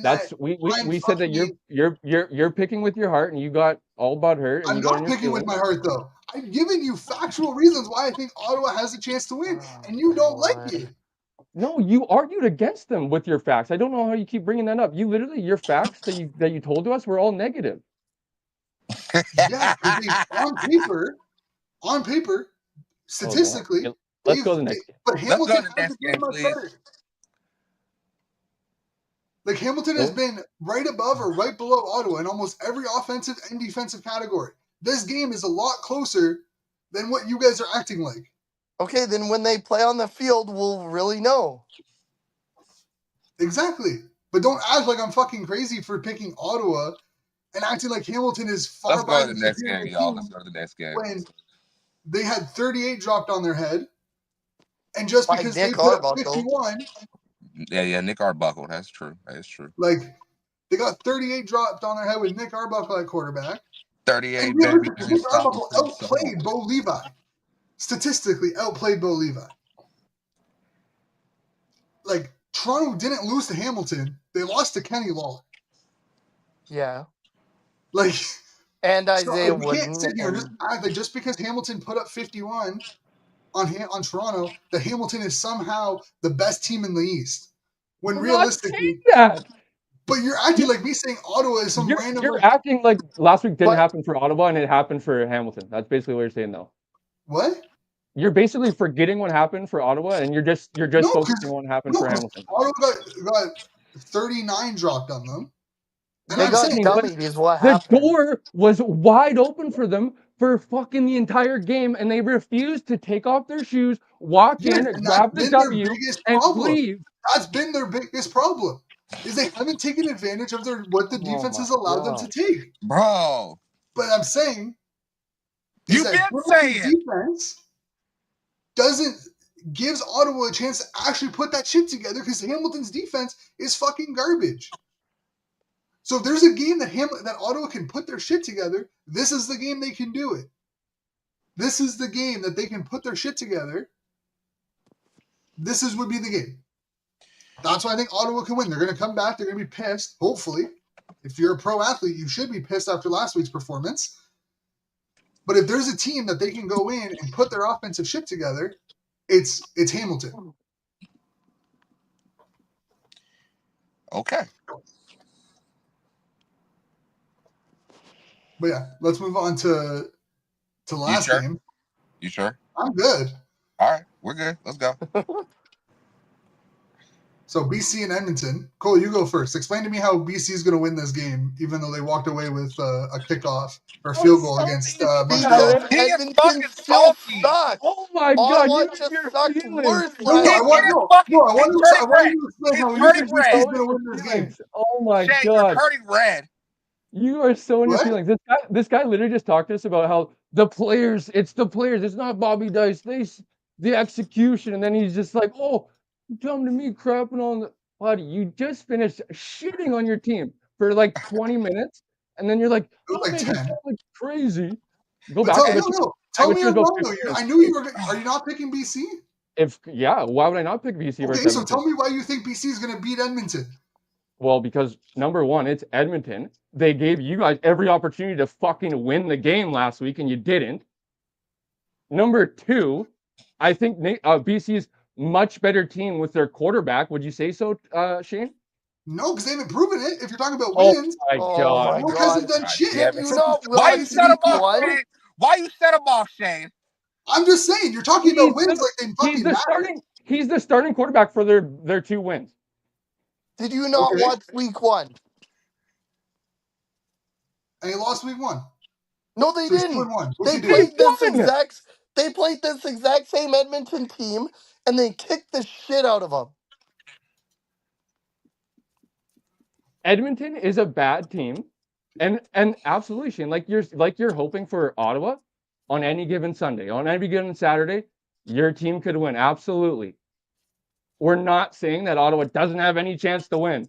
That's we said that you're picking with your heart, and you got all but hurt. I'm not picking with my heart, though. I've given you factual reasons why I think Ottawa has a chance to win, and you don't like it. No, you argued against them with your facts. I don't know how you keep bringing that up. You literally, your facts that you told to us were all negative. Yeah, on paper, statistically, let's go to the next game. But Hamilton has the game much better. Like Hamilton has been right above or right below Ottawa in almost every offensive and defensive category. This game is a lot closer than what you guys are acting like. Okay, then when they play on the field, we'll really know. Exactly. But don't act like I'm fucking crazy for picking Ottawa and acting like Hamilton is far Let's go by to the the next superior game, y'all. team Let's go to the next game. when they had 38 dropped on their head, and just By because they Nick put up Arbuckle. 51, Yeah, Nick Arbuckle. That's true. like they got 38 dropped on their head with Nick Arbuckle at quarterback. 38 And baby. realistically, Nick Arbuckle outplayed Bo Levi. Statistically, outplayed Bo Levi. Like, Toronto didn't lose to Hamilton. They lost to Kenny Lawler. Yeah. Like, And Isaiah we Wooden. can't sit here and just act like just because Hamilton put up 51 on Toronto, that Hamilton is somehow the best team in the East. When I'm realistically, not saying that. but you're acting like me saying Ottawa is some random. You're acting like last week didn't But- happen for Ottawa and it happened for Hamilton. That's basically what you're saying, though. What? You're basically forgetting what happened for Ottawa, and you're just focusing on what happened for Hamilton. Ottawa got 39 dropped on them. And They I'm got saying, dummied is what The happened. door was wide open for them for fucking the entire game, and they refused to take off their shoes, walk yes, in, and grab that's the been their W, biggest and problem. leave. That's been their biggest problem. Is they haven't taken advantage of what the defense has allowed them to take. Bro. But I'm saying You've that been saying defense gives Ottawa a chance to actually put that shit together because Hamilton's defense is fucking garbage. So if there's a game that Ottawa can put their shit together, this is the game they can do it. This is the game that they can put their shit together. Would be the game. That's why I think Ottawa can win. They're going to come back. They're going to be pissed, hopefully. If you're a pro athlete, you should be pissed after last week's performance. But if there's a team that they can go in and put their offensive shit together, it's Hamilton. okay. But yeah, let's move on to the last game. You sure? I'm good. All right, we're good. Let's go. So BC and Edmonton. Cole, you go first. Explain to me how BC is going to win this game, even though they walked away with a kickoff or a field goal against Montreal. Because Edmonton still sucks. Oh my God! Ottawa just sucked worse No, I want you to explain how you think BC is going to win this game. Oh my Shane, God! you're turning red. You are so in your What? feelings. This guy literally just talked to us about how the players, it's the players, it's not Bobby Dice, the execution, and then he's just like, oh, you come to me crapping on the buddy. You just finished shitting on your team for like 20 minutes, and then you're like, It was don't like make it 10. sound like crazy. Go But back. tell me I'm about wrong, 50 though. minutes. I knew you were. Are you not picking BC? Why would I not pick BC versus Okay, so Edmonton? tell me why you think BC is going to beat Edmonton. Well, because number one, it's Edmonton. They gave you guys every opportunity to fucking win the game last week, and you didn't. Number two, I think BC's much better team with their quarterback. Would you say so, Shane? No, because they haven't proven it. If you're talking about Oh wins, my God! Brooke hasn't done shit. Did you not Why watch you set him week off, one? Shane? Why you set him off, Shane? I'm just saying, you're talking about wins like they fucking matter. He's the starting quarterback for their 2 wins. Did you not watch week one? And he lost week 1. No, they So he's didn't. 2-1. They played this exact same Edmonton team, and they kicked the shit out of them. Edmonton is a bad team, and absolutely, Shane, like you're hoping for Ottawa on any given Sunday, on any given Saturday, your team could win. Absolutely. We're not saying that Ottawa doesn't have any chance to win,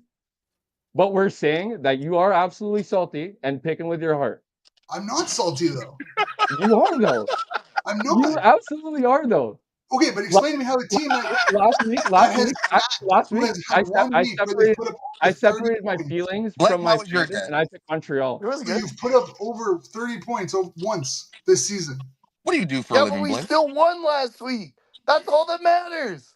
but we're saying that you are absolutely salty and picking with your heart. I'm not salty, though. You are, though. I'm not. You absolutely are, though. Okay, but explain to me how a team last week, I separated my feelings from my season, and I picked Montreal. It was good. You've put up over 30 points once this season. What do you do for a living, but we Blake? still won last week. That's all that matters.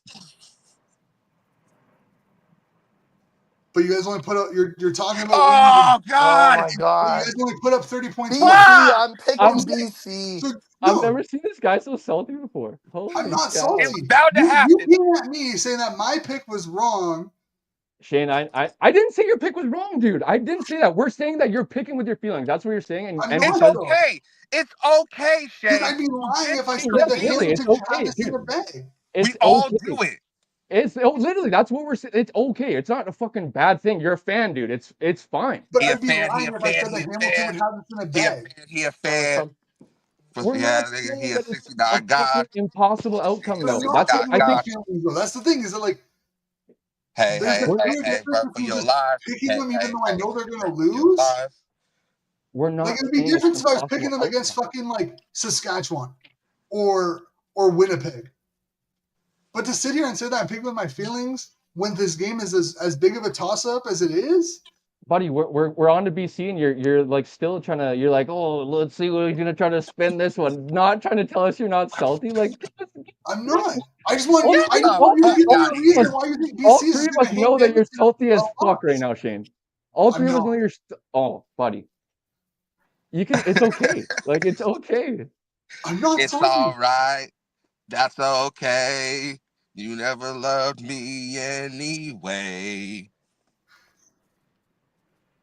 But you guys only put up. You're talking about. Oh God! Oh my God! You guys only put up 30 points. BC, I'm picking BC. So, I've never seen this guy so salty before. Holy I'm not cow. salty. It was bound to happen. You came at me saying that my pick was wrong Shane, I didn't say your pick was wrong, dude. I didn't say that. We're saying that you're picking with your feelings. That's what you're saying. I'm And not It's because though. okay. It's okay, Because Shane. I'd be You lying get if I to said your the literally, it's Hamilton okay, Travis in dude. a bag. We It's all do okay. it. It's literally that's what we're saying. It's okay. It's not a fucking bad thing. You're a fan, dude. It's fine. But He a I'd be fan. He lying a if I fan. said He the a Hamilton fan. would have this in a He a bag. fan. He a fan. We're Pussy not ass nigga. saying He a that it's a 69 fucking God. impossible outcome, But I'm though. not 69 That's what picking I with my God. think. feelings though. That's the thing. Is that like Hey, there's hey, a We're hey, clear hey, difference run for between your just life. picking Hey, them even hey, though I hey, know they're run gonna for your lose. life. Like not it'd be saying it's different an if I was picking impossible them against outcome. fucking like Saskatchewan or Winnipeg. But to sit here and say that I'm picking with my feelings when this game is as big of a toss up as it is, Buddy, we're on to BC, and you're like still trying to. You're like, oh, let's see what he's gonna try to spin this one. Not trying to tell us you're not salty. Like, I'm not. I just want Get I just the want you to fuck give me out a of reason here. why you think all BC is three of going us to hate know that you're Edmonton salty a as fuck right lot. now, Shane. All I'm three of us not. know you're. Oh, buddy, you can. It's okay. Like it's okay. I'm not It's salty. all right. That's okay. You never loved me anyway.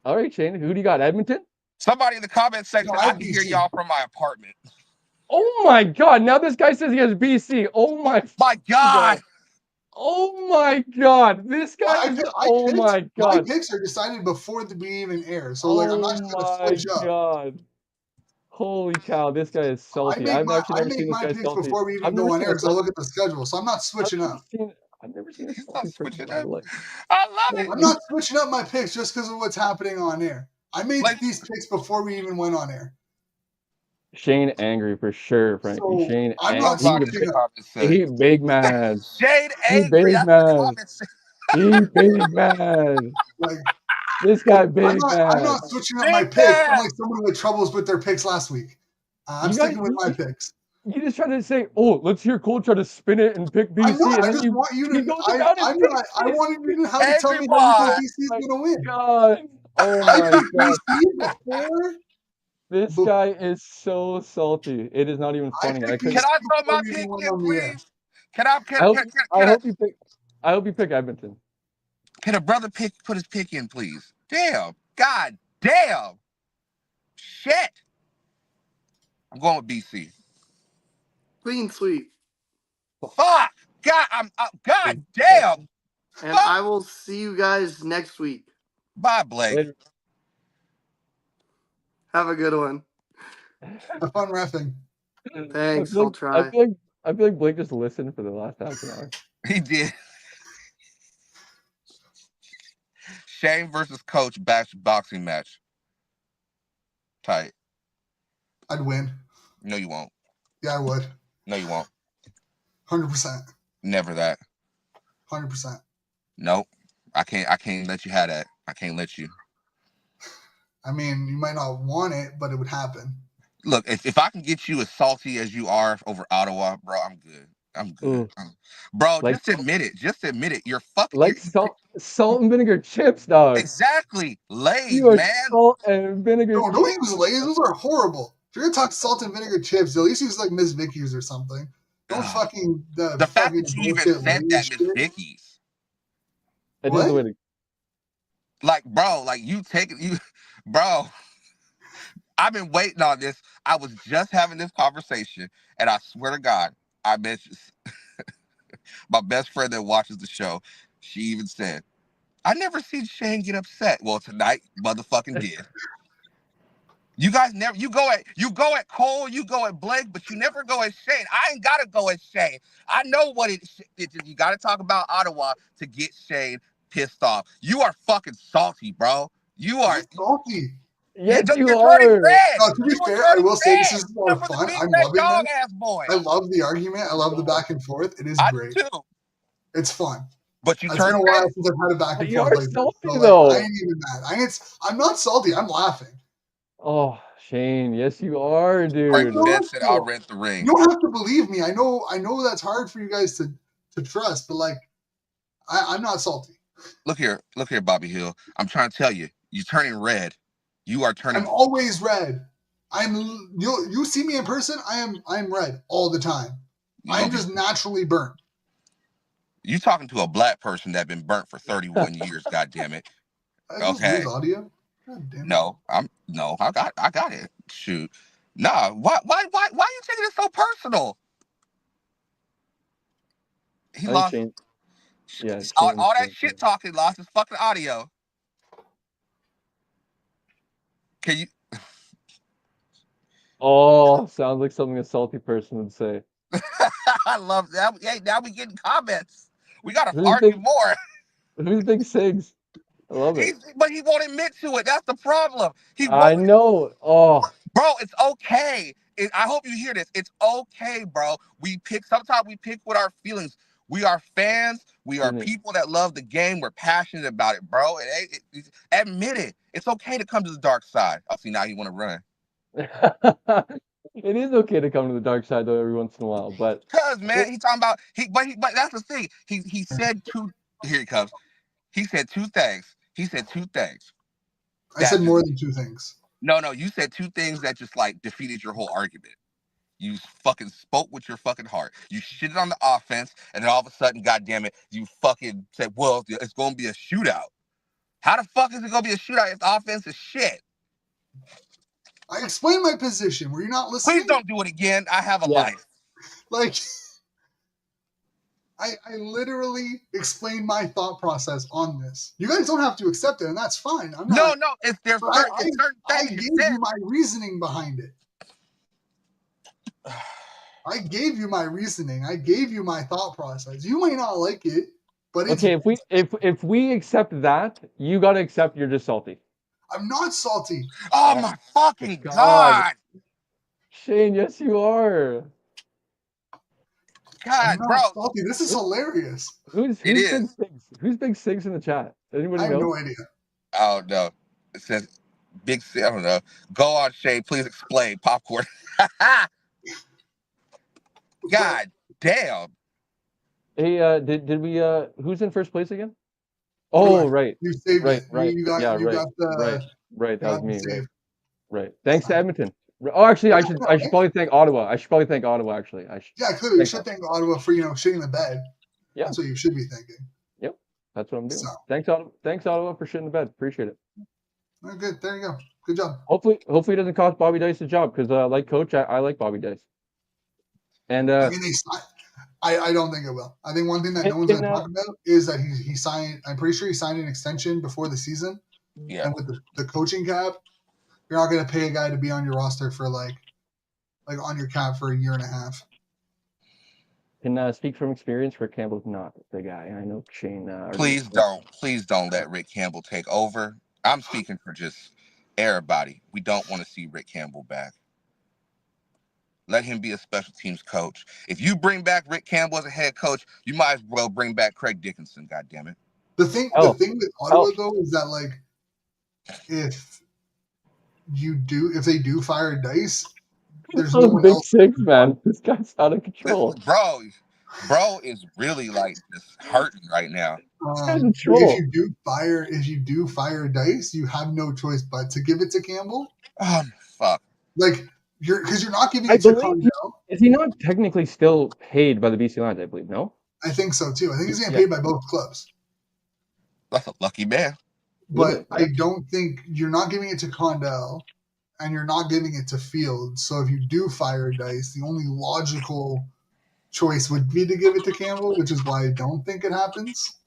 All right, Shane. Who do you got? Edmonton. Somebody in the comment No, section, I I have can hear BC. y'all from my apartment. Oh my God! Now this guy says he has BC. Oh my My God. God! Oh my God! This guy is. I Oh picked. my My God! picks are decided before we even air, so like I'm not Oh just going to my switch up. God! Holy cow! This guy is salty. I've actually I never make seen this my guy picks salty. before we even I've never go on seen air a because I salty. look at the schedule. So I'm not I've switching never up. seen. I've never seen a He's not salty person switching in my up. life. I love it. I'm Holy. not switching up my picks just because of what's happening on air. I made Like, these picks before we even went on air. Shane angry for sure, Frankie. So Shane, I'm not he somebody in the switching big, up. comment he section. big mad. Shade He angry. big That's in the mad. comment section. He big mad. Like This guy big I'm mad. not switching up my Big picks. I'm man. like somebody with troubles with their picks last week. I'm You guys, sticking with my picks. you just try to say, oh, let's hear Cole try to spin it and pick I'm BC, not. and I then just want you he to. goes around and I'm picks not. I BC. wanted you to have to tell Angry me how you think boy. BC is My going to win. God. Oh I my picked God. BC before. This guy is so salty. It is not even I funny. I picked Can couldn't. BC I throw before my we even pick went in, on the air. please? Can I I hope. I can I hope you pick. I hope you pick Edmonton. can a brother put his pick in, please? Damn. God damn. Shit. I'm going with BC. Clean sweep. Fuck. God, God Big damn. And Fuck. I will see you guys next week. Bye, Blake. Later. Have a good one. Have fun refing. Thanks, I'll try. I feel like Blake just listened for the last half an hour. He did. Shane versus Coach boxing match. Tight. I'd win. No, you won't. Yeah, I would. No, you won't. 100%. Never that. 100%. Nope. I can't let you have that. I can't let you. I mean, you might not want it, but it would happen. Look, if I can get you as salty as you are over Ottawa, bro, I'm good. I'm good. Ooh, Bro, like just admit it. Just admit it. You're fucking. salt and vinegar chips, dog. Exactly. Lay's, You are man. salt and vinegar No, don't chips. use Lay's. Those are horrible. If you're gonna talk salt and vinegar chips, at least use like Miss Vicky's or something. Don't Ugh. fucking the The fact fucking that you even bullshit said Lay's that, Miss shit. Vicky's. It is What? the way to. Like, bro, like you take it, bro. I've been waiting on this. I was just having this conversation, and I swear to God, I bet you, my best friend that watches the show, she even said, I never seen Shane get upset. Well, tonight, motherfucking did. You guys never you go at Cole, you go at Blake, but you never go at Shane. I ain't gotta go at Shane. I know what you gotta talk about Ottawa to get Shane pissed off. You are fucking salty, bro. You I'm are not salty. Yes, you you're turning are. red. No, to be You were fair, I turning will say this red. is a You lot of for the fun. big I'm red loving dog this. ass boy. I love the argument. I love the back and forth. It is I do great. too. It's fun. But you It's been turned a red. while since I've had a back and You forth are like this. So salty like I though. ain't even mad. I'm not salty. I'm laughing. Oh, Shane, yes you are, I'm Frankie dude. Ben not said I'll though. rent the You ring. don't have to believe me. I know that's hard for you guys to trust, but like I'm not salty. Look here, Bobby Hill. I'm trying to tell you, you're turning red. You are turning. I'm always red. You see me in person, I'm red all the time. You I'm gonna be just naturally burnt. You talking to a black person that been burnt for 31 years, God damn it. I just lose Okay. audio. God damn it. No, I got it. Shoot. Nah, why you taking it so personal? He I think lost Shane. Yeah, all Shane. that shit talking, lost his fucking audio. Can you Oh, sounds like something a salty person would say. I love that. Hey, now we getting comments. We gotta Who's argue big? more. Who's big Sigs? I love it. But he won't admit to it. That's the problem. He I won't. know. Oh, Bro, it's okay. I hope you hear this. It's okay, bro. Sometimes we pick with our feelings. We are fans. We are isn't people that love the game. We're passionate about it, bro. Admit it. It's okay to come to the dark side. Oh, see, now you want to run. it? It is okay to come to the dark side though every once in a while, but Cause man, he talking about but that's the thing. He said two. Here he comes. He said two things. He said two things. I said Just more than two things. no. You said two things that just like defeated your whole argument. You fucking spoke with your fucking heart. You shitted on the offense, and then all of a sudden, goddamn it, you fucking said, "Well, it's going to be a shootout." How the fuck is it going to be a shootout if the offense is shit? I explained my position. Were you not listening? Please don't do it again. I have a yeah. life. Like, I literally explained my thought process on this. You guys don't have to accept it, and that's fine. I'm not. No. There's But certain I things you gave said. you my reasoning behind it. I gave you my reasoning. I gave you my thought process. You may not like it, but it's. Okay, if we accept that, you gotta accept you're just salty. I'm not salty. Oh my fucking God. god! Shane, yes you are. I'm God, not bro, salty. This is hilarious. Who's it big is. Sigs? Who's big Sigs in the chat? Anybody I have know? no idea. Oh no, it says big. I don't know. Go on, Shane. Please explain. Popcorn. God damn. Hey, did we who's in first place again? Oh, right. You saved Right, it. right. You got Yeah, you right. got the Right. That you was got the me, right. save. Right. Thanks to Edmonton. Oh, actually, I should Yeah, probably thank Ottawa. I should probably thank Ottawa. Actually, clearly you should thank Ottawa for shitting the bed. Yeah. That's what you should be thinking. Yep, that's what I'm doing. So. Thanks, Ottawa. Thanks, Ottawa, for shitting the bed. Appreciate it. Oh, good. There you go. Good job. Hopefully, it doesn't cost Bobby Dice a job because, like Coach, I like Bobby Dice. And I mean, I don't think it will. I think one thing that no one's going to talk about is that he signed. I'm pretty sure he signed an extension before the season. Yeah. And with the coaching cap, you're not going to pay a guy to be on your roster for like on your cap for a year and a half. Can speak from experience. Rick Campbell's not the guy. I know Shane. Please don't let Rick Campbell take over. I'm speaking for just everybody. We don't want to see Rick Campbell back. Let him be a special teams coach. If you bring back Rick Campbell as a head coach, you might as well bring back Craig Dickinson. God damn it. The thing with Ottawa though is that like if they do fire Dice, there's no one else. Six, man. This guy's out of control. Bro is really like just hurting right now. If you do fire Dice, you have no choice but to give it to Campbell. Oh fuck! Like you're not giving it to Condell. Is he not technically still paid by the BC Lions? I believe no. I think so too. I think he's getting paid by both clubs. That's a lucky man. But I don't think you're not giving it to Condell, and you're not giving it to Fields. So if you do fire Dice, the only logical choice would be to give it to Campbell, which is why I don't think it happens.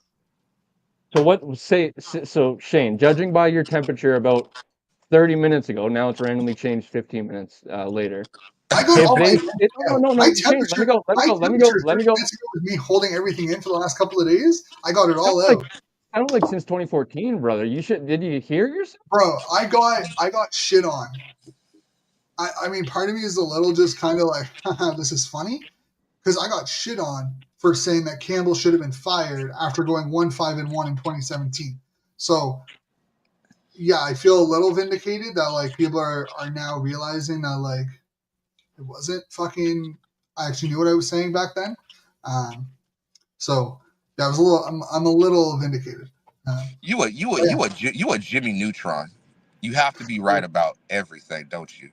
So Shane, judging by your temperature about 30 minutes ago, now it's randomly changed 15 minutes later. I got all my Shane, let me go. With me holding everything in for the last couple of days, I got it all out. I don't like since 2014, brother. Did you hear yourself? Bro, I got shit on. I mean, part of me is a little just kind of like, haha, this is funny. Because I got shit on for saying that Campbell should have been fired after going 1-5-1 in 2017. So, yeah, I feel a little vindicated that, like, people are now realizing that, like, it wasn't fucking... I actually knew what I was saying back then. So, yeah, I was a little... I'm a little vindicated. You a Jimmy Neutron. You have to be right about everything, don't you?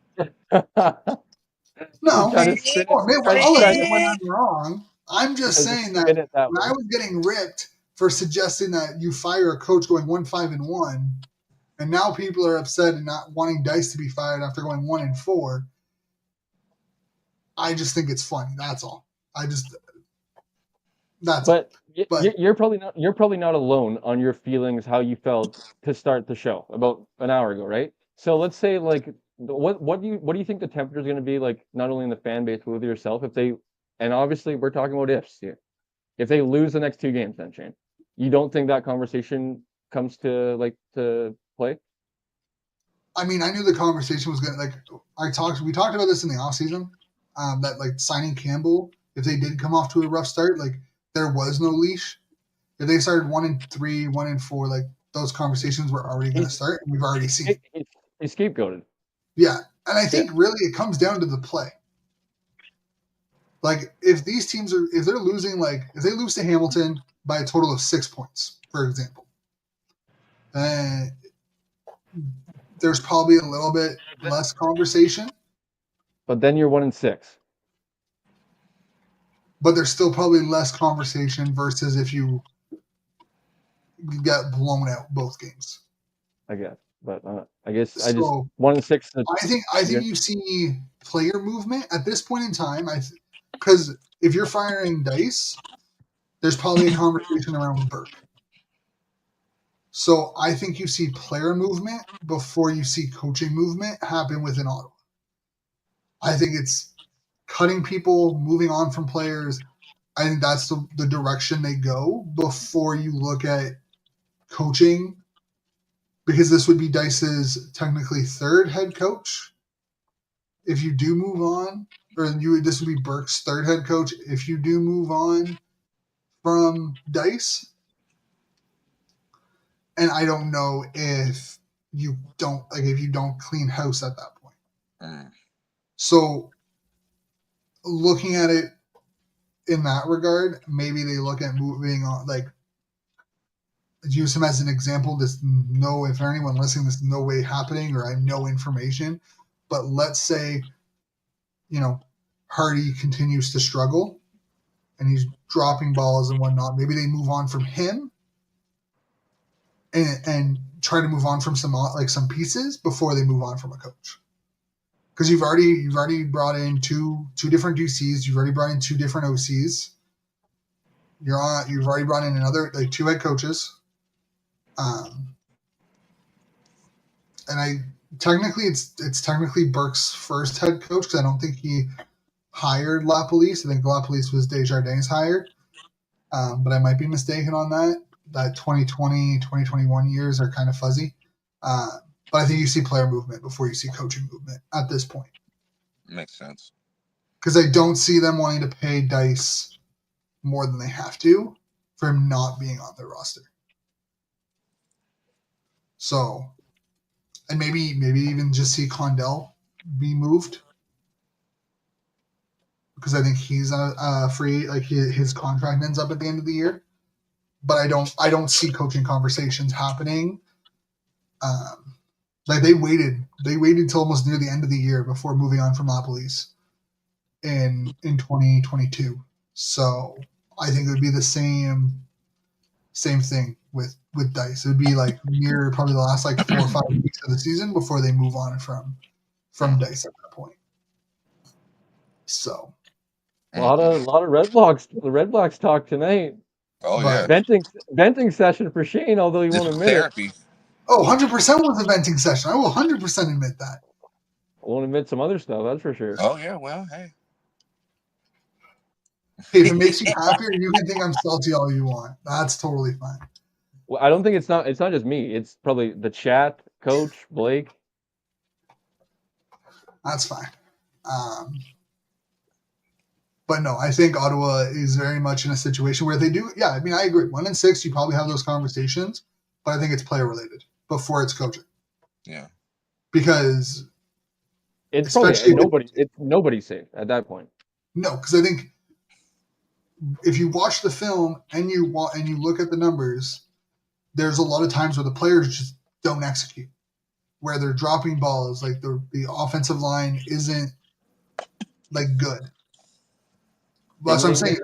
No, I'll admit when I'm wrong. I'm just Because if saying you that spin it that when I way. was getting ripped for suggesting that you fire a coach going 1-5-1, and now people are upset and not wanting Dice to be fired after going 1-4. I just think it's funny. That's all. That's all. But But you're probably not alone on your feelings how you felt to start the show about an hour ago, right? So let's say like what do you think the temperature is going to be like, not only in the fan base but with yourself, if they, and obviously we're talking about ifs here, if they lose the next two games, then Shane, you don't think that conversation comes to play? I mean, I knew the conversation was gonna we talked about this in the offseason, that like signing Campbell, if they did come off to a rough start, like there was no leash. If they started 1-3, 1-4, like those conversations were already going to He's start, and we've already seen it. he's scapegoated. Yeah, and I Yeah. think really it comes down to the play. Like if these teams are, if they're losing, like if they lose to Hamilton by a total of 6 points, for example, then there's probably a little bit less conversation, But then you're 1-6. but there's still probably less conversation versus if you get blown out both games. I guess. But I guess I just So 1-6. I think you see player movement at this point in time. Because if you're firing Dice, there's probably a conversation around Burke. So I think you see player movement before you see coaching movement happen within Ottawa. I think it's cutting people, moving on from players. I think that's the direction they go before you look at coaching, because this would be Dice's technically third head coach. If you do move on, this would be Burke's third head coach. If you do move on from Dice, and I don't know if you don't clean house at that point. Mm. So looking at it in that regard, maybe they look at moving on, like use him as an example. If anyone listening, this is no way happening, or I have no information. But let's say, Hardy continues to struggle and he's dropping balls and whatnot. Maybe they move on from him and try to move on from some pieces before they move on from a coach. Because you've already brought in two different DCs, you've already brought in two different OCs. You've already brought in another two head coaches. And it's technically Burke's first head coach, because I don't think he hired LaPolice. I think LaPolice was Desjardins hired. But I might be mistaken on that. That 2020, 2021 years are kind of fuzzy. But I think you see player movement before you see coaching movement at this point. Makes sense. Because I don't see them wanting to pay Dice more than they have to for him not being on their roster. So, and maybe even just see Condell be moved, because I think he's a free, his contract ends up at the end of the year. But I don't see coaching conversations happening. They waited till almost near the end of the year before moving on from LaPolice in 2022. So I think it would be the same thing with Dice. It would be near probably the last 4 or 5 weeks of the season before they move on from Dice at that point. So A lot of Red Blacks talk tonight. Oh but, yeah, venting session for Shane, although he this won't was admit it. therapy. 100% was a venting session. I will 100% admit that. Won't admit some other stuff, that's for sure. Oh yeah, well, hey. Hey, if it makes you happier, you can think I'm salty all you want. That's totally fine. Well, I don't think it's not just me. It's probably the chat, Coach Blake. That's fine. But no, I think Ottawa is very much in a situation where they do. Yeah, I mean, I agree. 1-6, you probably have those conversations, but I think it's player related before it's coaching. Yeah. Because it's probably nobody's safe at that point. No, because I think if you watch the film and you look at the numbers, there's a lot of times where the players just don't execute, where they're dropping balls, the offensive line isn't good. That's what I'm saying.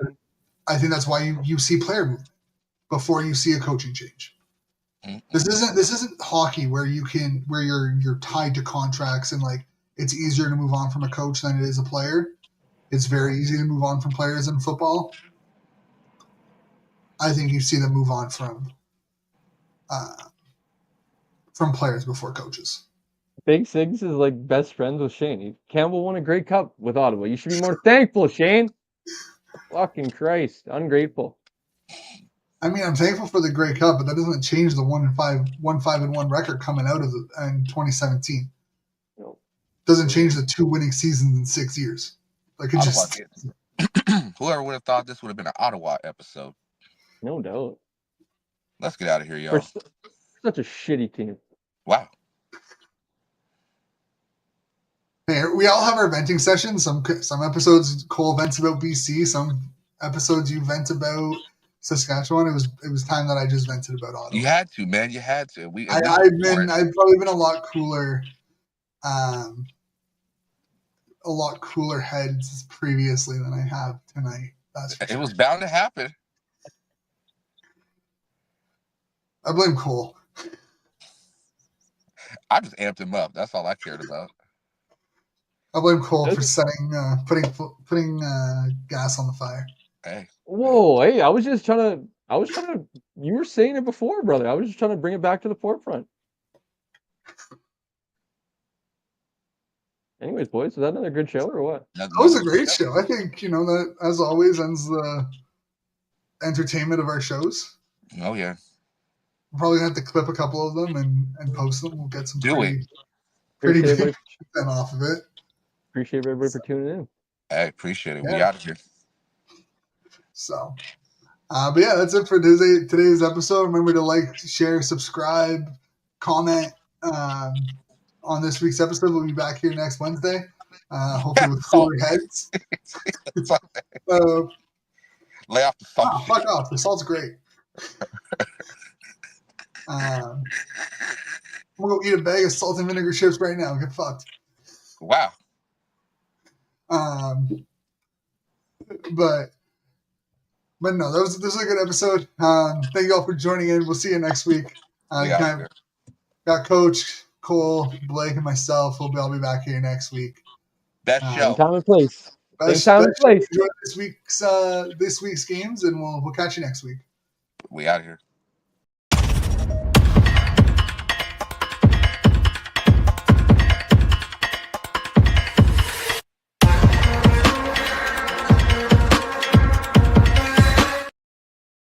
I think that's why you see player movement before you see a coaching change. Mm-mm. This isn't hockey where you're tied to contracts and like it's easier to move on from a coach than it is a player. It's very easy to move on from players in football. I think you see them move on from players before coaches. Big Sigs is like best friends with Shane. Campbell won a Grey Cup with Ottawa. You should be more thankful, Shane. Fucking Christ, ungrateful. I mean, I'm thankful for the Grey Cup, but that doesn't change the 1-5-1 record coming out of in 2017. No. Doesn't change the 2 winning seasons in 6 years. Like it Ottawa just. Whoever would have thought this would have been an Ottawa episode? No doubt. Let's get out of here, We're y'all. such a shitty team. Wow. Hey, we all have our venting sessions. Some episodes Cole vents about BC. Some episodes you vent about Saskatchewan. It was time that I just vented about Ottawa. You had to, man. You had to. I've probably been a lot cooler, a lot cooler heads previously than I have tonight. That's for It sure. was bound to happen. I blame Cole. I just amped him up. That's all I cared about. I blame Cole for putting gas on the fire. Hey. Whoa, hey, I was trying to, you were saying it before, brother. I was just trying to bring it back to the forefront. Anyways, boys, was that another good show or what? That was a great show. I think, that as always ends the entertainment of our shows. Oh, yeah. We're probably going to have to clip a couple of them and post them. We'll get some pretty big content off of it. Appreciate everybody for tuning in. Hey, appreciate it. Yeah. We out of here. So, but yeah, that's it for today's episode. Remember to like, share, subscribe, comment on this week's episode. We'll be back here next Wednesday, hopefully with cooler heads. Lay off the salt. Fuck off. The salt's great. I'm going to go eat a bag of salt and vinegar chips right now. Get fucked. Wow. But no, this is a good episode. Thank you all for joining in. We'll see you next week. Got Coach, Cole, Blake, and myself. I'll be back here next week. Best show. Time and place. Time and place. Enjoy this week's games, and we'll catch you next week. We out of here.